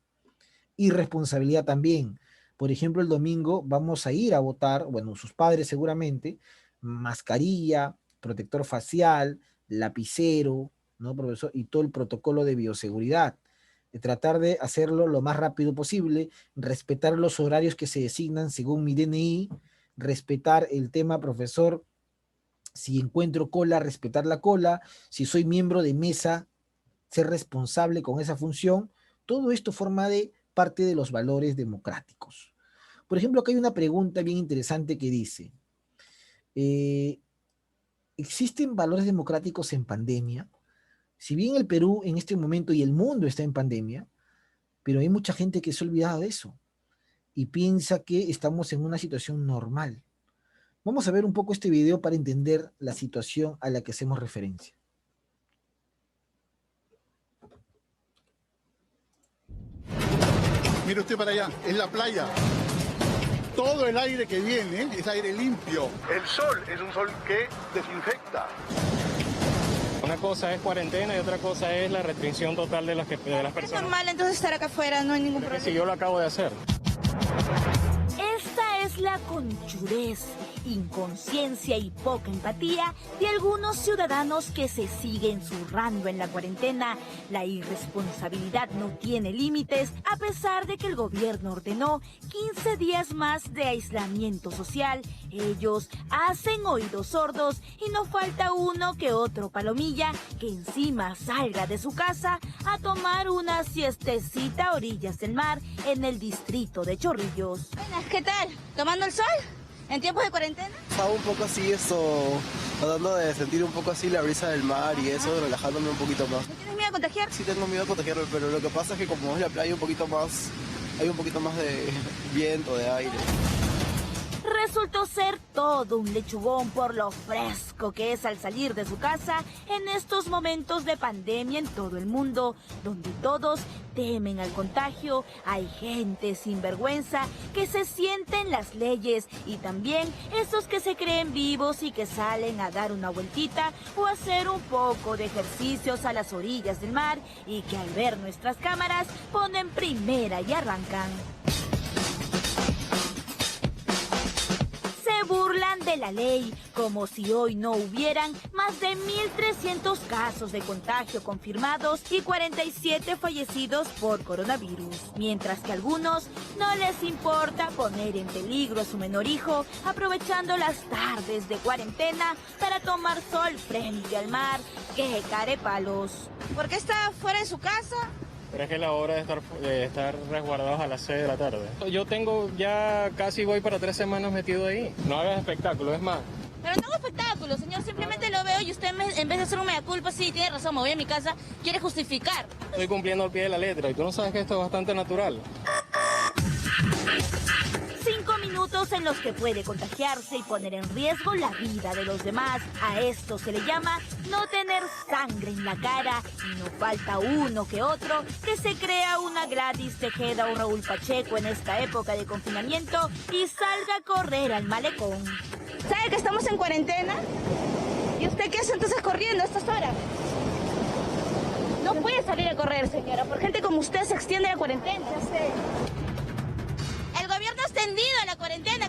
Y responsabilidad también. Por ejemplo, el domingo vamos a ir a votar, bueno, sus padres seguramente, mascarilla, protector facial, lapicero, ¿no, profesor? Y todo el protocolo de bioseguridad. Tratar de hacerlo lo más rápido posible, respetar los horarios que se designan según mi DNI, respetar el tema, profesor, si encuentro cola, respetar la cola, si soy miembro de mesa, ser responsable con esa función. Todo esto forma parte de los valores democráticos. Por ejemplo, acá hay una pregunta bien interesante que dice, ¿existen valores democráticos en pandemia? Si bien el Perú en este momento y el mundo está en pandemia, pero hay mucha gente que se ha olvidado de eso y piensa que estamos en una situación normal. Vamos a ver un poco este video para entender la situación a la que hacemos referencia. Mire usted para allá, es la playa. Todo el aire que viene es aire limpio. El sol es un sol que desinfecta. Una cosa es cuarentena y otra cosa es la restricción total de las personas. Es normal entonces estar acá afuera, no hay ningún problema. Si yo lo acabo de hacer. Esta es la conchurez, inconsciencia y poca empatía de algunos ciudadanos que se siguen zurrando en la cuarentena. La irresponsabilidad no tiene límites, a pesar de que el gobierno ordenó 15 días más de aislamiento social. Ellos hacen oídos sordos y no falta uno que otro palomilla que encima salga de su casa a tomar una siestecita a orillas del mar en el distrito de Chorrillos. Buenas, ¿qué tal? ¿Tomando el sol? ¿En tiempos de cuarentena? Estaba un poco así tratando de sentir un poco así la brisa del mar y eso, relajándome un poquito más. ¿No tienes miedo a contagiar? Sí tengo miedo a contagiarme, pero lo que pasa es que como es la playa hay un poquito más de viento, de aire. Resultó ser todo un lechugón por lo fresco que es al salir de su casa en estos momentos de pandemia en todo el mundo, donde todos temen al contagio. Hay gente sin vergüenza que se sienten las leyes y también esos que se creen vivos y que salen a dar una vueltita o hacer un poco de ejercicios a las orillas del mar y que al ver nuestras cámaras ponen primera y arrancan. Se burlan de la ley, como si hoy no hubieran más de 1.300 casos de contagio confirmados y 47 fallecidos por coronavirus. Mientras que a algunos no les importa poner en peligro a su menor hijo, aprovechando las tardes de cuarentena para tomar sol frente al mar. ¡Qué carepalos! ¿Por qué está fuera de su casa? Pero es que es la hora de estar resguardados a las 6 de la tarde. Yo voy para 3 semanas metido ahí. No hagas espectáculo, es más. Pero no hago espectáculo, señor. Simplemente lo veo y usted en vez de hacer un mea culpa, sí, tiene razón, me voy a mi casa, quiere justificar. Estoy cumpliendo al pie de la letra y tú no sabes que esto es bastante natural. 5 minutos en los que puede contagiarse y poner en riesgo la vida de los demás. A esto se le llama no tener sangre en la cara y no falta uno que otro que se crea una Gladys Tejeda o Raúl Pacheco en esta época de confinamiento y salga a correr al malecón. ¿Sabe que estamos en cuarentena? ¿Y usted qué hace entonces corriendo a estas horas? No puede salir a correr, señora. Por gente como usted se extiende la cuarentena. Ya sé. El gobierno ha extendido la cuarentena.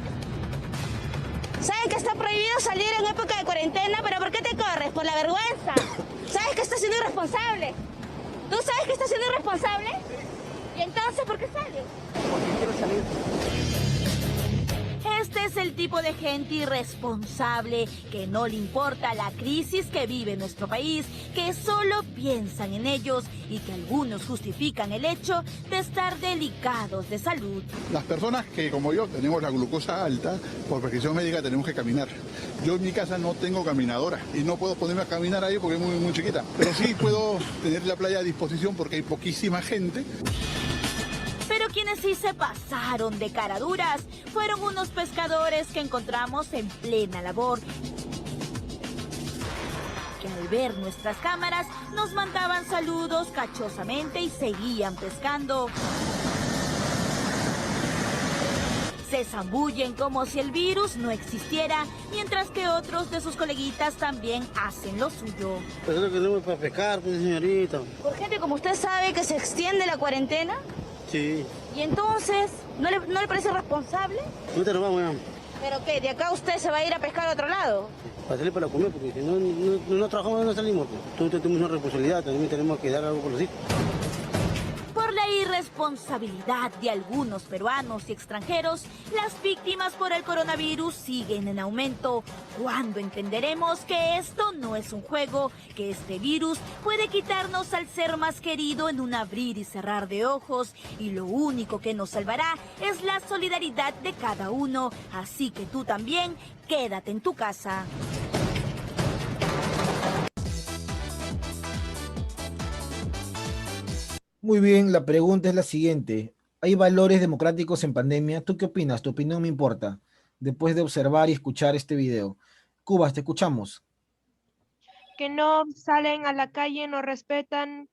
¿Saben que está prohibido salir en época de cuarentena? ¿Pero por qué te corres? ¿Por la vergüenza? ¿Sabes que estás siendo irresponsable? ¿Tú sabes que estás siendo irresponsable? ¿Y entonces por qué sales? Porque quiero salir. Este es el tipo de gente irresponsable que no le importa la crisis que vive nuestro país, que solo piensan en ellos y que algunos justifican el hecho de estar delicados de salud. Las personas que, como yo, tenemos la glucosa alta, por prescripción médica tenemos que caminar. Yo en mi casa no tengo caminadora y no puedo ponerme a caminar ahí porque es muy chiquita. Pero sí puedo tener la playa a disposición porque hay poquísima gente. Pero quienes sí se pasaron de caraduras fueron unos pescadores que encontramos en plena labor. que al ver nuestras cámaras nos mandaban saludos cachosamente y seguían pescando. Se zambullen como si el virus no existiera, mientras que otros de sus coleguitas también hacen lo suyo. Pues lo que tenemos para pescar, pues, señorita. ¿Por gente como usted sabe que se extiende la cuarentena? Sí. ¿Y entonces no le parece responsable? Ahorita nos vamos ya. ¿Pero qué? ¿De acá usted se va a ir a pescar a otro lado? Para salir para comer, porque si no trabajamos no salimos. Pues. Todos tenemos una responsabilidad, también tenemos que dar algo por los hijos. Por la irresponsabilidad de algunos peruanos y extranjeros, las víctimas por el coronavirus siguen en aumento. ¿Cuándo entenderemos que esto no es un juego, que este virus puede quitarnos al ser más querido en un abrir y cerrar de ojos? Y lo único que nos salvará es la solidaridad de cada uno. Así que tú también, quédate en tu casa. Muy bien, la pregunta es la siguiente. ¿Hay valores democráticos en pandemia? ¿Tú qué opinas? Tu opinión me importa, después de observar y escuchar este video. Cubas, te escuchamos. Que no salen a la calle, no respetan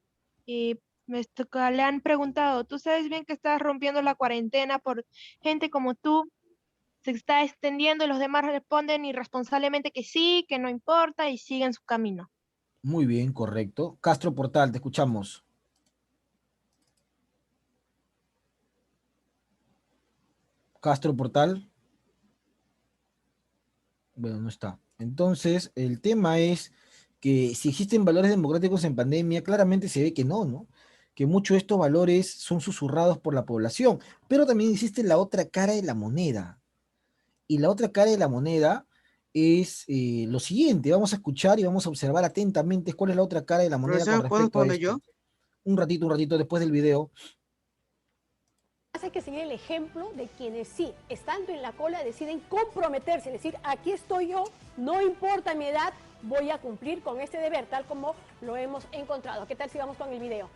y le han preguntado, ¿tú sabes bien que estás rompiendo la cuarentena por gente como tú? Se está extendiendo y los demás responden irresponsablemente que sí, que no importa y siguen su camino. Muy bien, correcto. Castro Portal, te escuchamos. Castro Portal. Bueno, no está. Entonces, el tema es que si existen valores democráticos en pandemia, claramente se ve que no, ¿no? Que muchos de estos valores son susurrados por la población, pero también existe la otra cara de la moneda. Y la otra cara de la moneda es lo siguiente, vamos a escuchar y vamos a observar atentamente cuál es la otra cara de la moneda con respecto a esto. yo? Un ratito después del video. Hay que seguir el ejemplo de quienes sí, estando en la cola, deciden comprometerse, decir, aquí estoy yo, no importa mi edad, voy a cumplir con este deber, tal como lo hemos encontrado. ¿Qué tal si vamos con el video?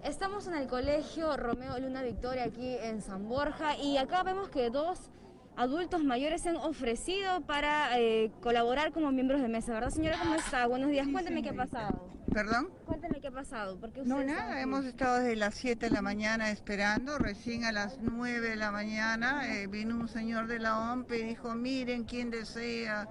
Estamos en el colegio Romeo Luna Victoria aquí en San Borja y acá vemos que dos adultos mayores se han ofrecido para colaborar como miembros de mesa, ¿verdad, señora? ¿Cómo está? Buenos días. Cuénteme qué ha pasado. ¿Perdón? Cuénteme qué ha pasado. Porque No, nada, hemos estado desde las 7 de la mañana esperando, recién a las 9 de la mañana vino un señor de la OMP y dijo, miren quién desea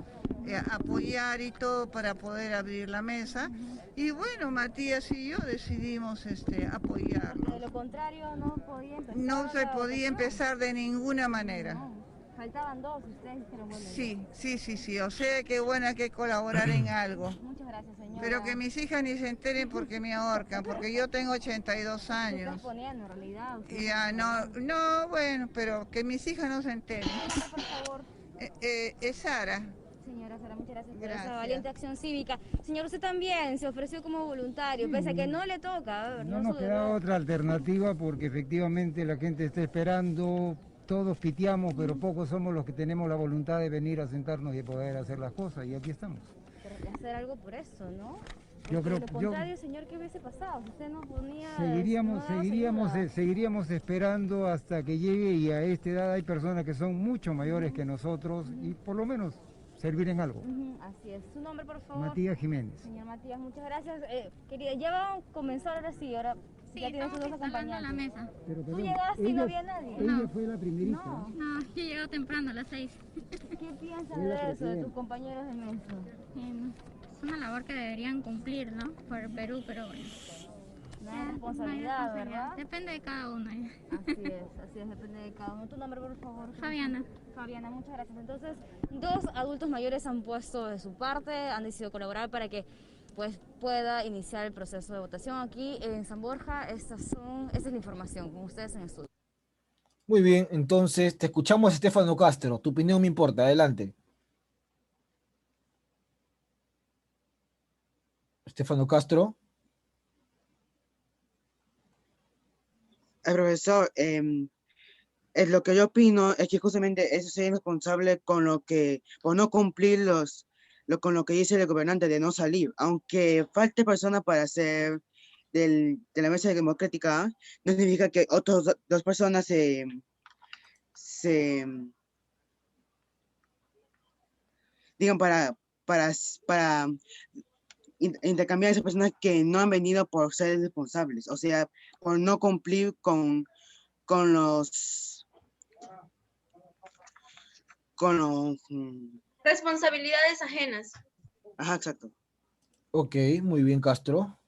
apoyar y todo para poder abrir la mesa. Y bueno, Matías y yo decidimos apoyarlo. De lo contrario, no podía empezar. No se podía empezar de ninguna manera. No, faltaban dos, ustedes dijeron, bueno. Sí, o sea que bueno, hay que colaborar en algo. Muchas gracias, señora. Pero que mis hijas ni se enteren porque me ahorcan, porque yo tengo 82 años. ¿Qué poniendo en realidad? Ya, no, bueno, pero que mis hijas no se enteren. Por favor. Es Sara. Señora Sara, muchas gracias por esa valiente acción cívica. Señor, usted también se ofreció como voluntario, pese a que no le toca. No nos queda otra alternativa porque efectivamente la gente está esperando, todos piteamos, pero pocos somos los que tenemos la voluntad de venir a sentarnos y poder hacer las cosas, y aquí estamos. Pero hacer algo por eso, ¿no? Yo creo, de lo contrario, señor, ¿qué hubiese pasado? Si usted no ponía... Seguiríamos esperando hasta que llegue, y a esta edad hay personas que son mucho mayores que nosotros y por lo menos servir en algo. Así es. ¿Su nombre, por favor? Matías Jiménez. Señor Matías, muchas gracias. Querida, ya vamos a comenzar ahora sí, ahora sí, ya tiene sus dos acompañantes. La mesa. Pero, ¿Tú llegaste y no había nadie? Ella fue la primerita. No, yo llego temprano, a las 6. ¿Qué piensan de eso, de tus compañeros de mesa? Es una labor que deberían cumplir, ¿no? Por el Perú, pero bueno. No hay responsabilidad, ¿verdad? Depende de cada uno. Así es, depende de cada uno. ¿Tu nombre, por favor? Fabiana. Fabiana, muchas gracias. Entonces, dos adultos mayores han puesto de su parte, han decidido colaborar para que pues pueda iniciar el proceso de votación aquí en San Borja. Esta es la información con ustedes en estudio. Muy bien, entonces te escuchamos, Estefano Castro. Tu opinión me importa, adelante. Estefano Castro. Profesor, lo que yo opino es que justamente eso es irresponsable con lo que, por no cumplir con lo que dice el gobernante de no salir. Aunque falte personas para ser de la mesa democrática, no significa que otras dos personas digan, para intercambiar a esas personas que no han venido por ser responsables, o sea, por no cumplir con los Responsabilidades ajenas. Ajá, exacto. Ok, muy bien, Castro.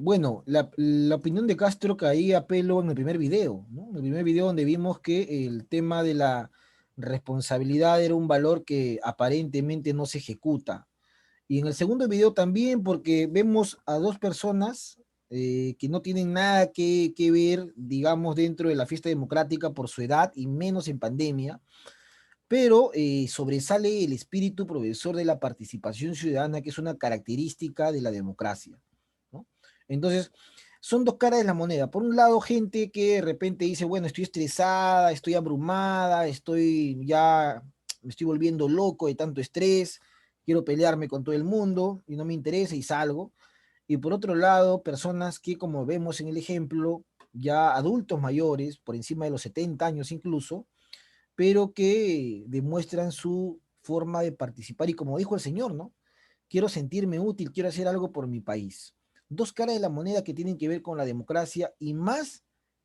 Bueno, la opinión de Castro caía a pelo en el primer video, ¿no? En el primer video donde vimos que el tema de la responsabilidad era un valor que aparentemente no se ejecuta. Y en el segundo video también, porque vemos a dos personas que no tienen nada que ver, digamos, dentro de la fiesta democrática por su edad y menos en pandemia, pero sobresale el espíritu profesor de la participación ciudadana, que es una característica de la democracia, ¿no? Entonces, son dos caras de la moneda. Por un lado, gente que de repente dice, bueno, estoy estresada, estoy abrumada, me estoy volviendo loco de tanto estrés, quiero pelearme con todo el mundo y no me interesa y salgo. Y por otro lado, personas que, como vemos en el ejemplo, ya adultos mayores, por encima de los 70 años incluso, pero que demuestran su forma de participar y como dijo el señor, ¿no? Quiero sentirme útil, quiero hacer algo por mi país. Dos caras de la moneda que tienen que ver con la democracia y más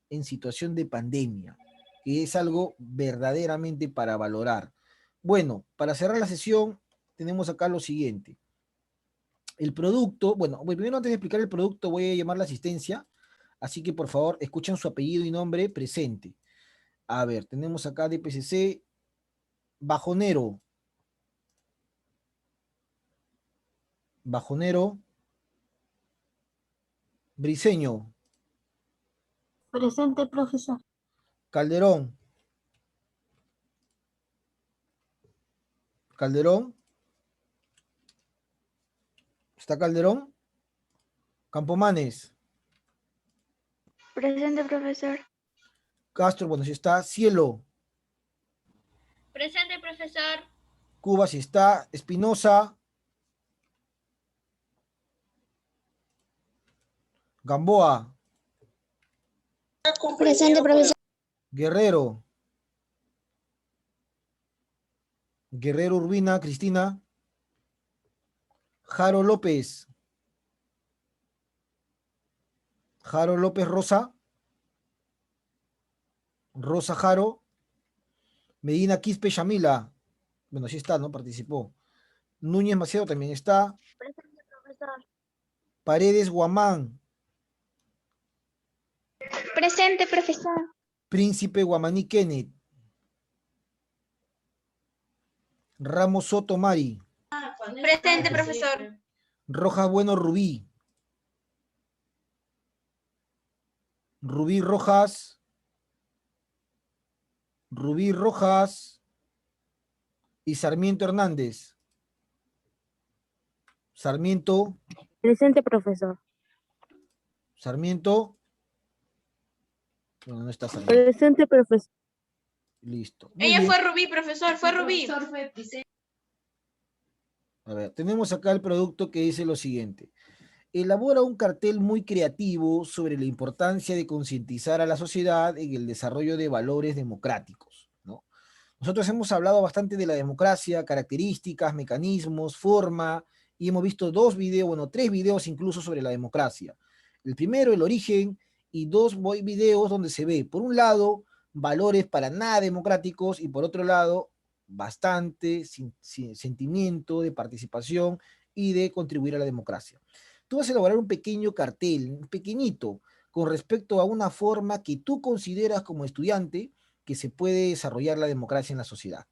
en situación de pandemia, que es algo verdaderamente para valorar. Bueno, para cerrar la sesión, tenemos acá lo siguiente. El producto, bueno, primero antes de explicar el producto voy a llamar la asistencia, así que por favor escuchen su apellido y nombre presente. A ver, tenemos acá DPCC, Bajonero. Bajonero. Briceño. Presente, profesor. Calderón. Calderón. ¿Está Calderón? Campomanes. Presente, profesor. Castro, bueno, si está. Cielo. Presente, profesor. Cuba, si está. Espinosa. Gamboa. Presente, profesor. Guerrero. Guerrero Urbina, Cristina. Jaro López. Jaro López Rosa. Rosa Jaro. Medina Quispe Yamila. Bueno, sí está, ¿no? Participó. Núñez Macedo también está. Presente, profesor. Paredes Guamán. Presente, profesor. Príncipe Guamaní Kenneth. Ramos Soto Mari. Presente, profesor. Rojas Bueno Rubí. Rubí Rojas. Rubí Rojas. Y Sarmiento Hernández. Sarmiento. Presente, profesor. Sarmiento. No, no está Sarmiento. Presente, profesor. Listo. Muy Ella bien. fue Rubí, profesor, fue Rubí. A ver, tenemos acá el producto que dice lo siguiente. Elabora un cartel muy creativo sobre la importancia de concientizar a la sociedad en el desarrollo de valores democráticos, ¿no? Nosotros hemos hablado bastante de la democracia, características, mecanismos, forma, y hemos visto tres videos incluso sobre la democracia. El primero, el origen, y dos videos donde se ve, por un lado, valores para nada democráticos, y por otro lado, bastante sentimiento de participación y de contribuir a la democracia. Tú vas a elaborar un pequeño cartel, pequeñito, con respecto a una forma que tú consideras como estudiante que se puede desarrollar la democracia en la sociedad.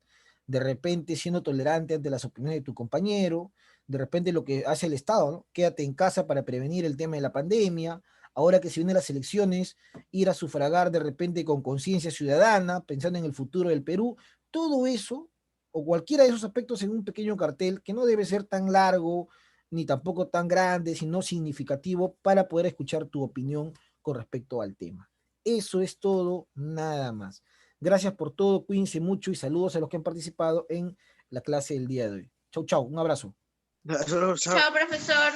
De repente siendo tolerante ante las opiniones de tu compañero, de repente lo que hace el Estado, ¿no? Quédate en casa para prevenir el tema de la pandemia, ahora que se vienen las elecciones, ir a sufragar de repente con conciencia ciudadana, pensando en el futuro del Perú, todo eso, o cualquiera de esos aspectos en un pequeño cartel, que no debe ser tan largo, ni tampoco tan grande, sino significativo para poder escuchar tu opinión con respecto al tema. Eso es todo, nada más. Gracias por todo, cuídense mucho y saludos a los que han participado en la clase del día de hoy. Chau, chau, un abrazo. Chao, profesor.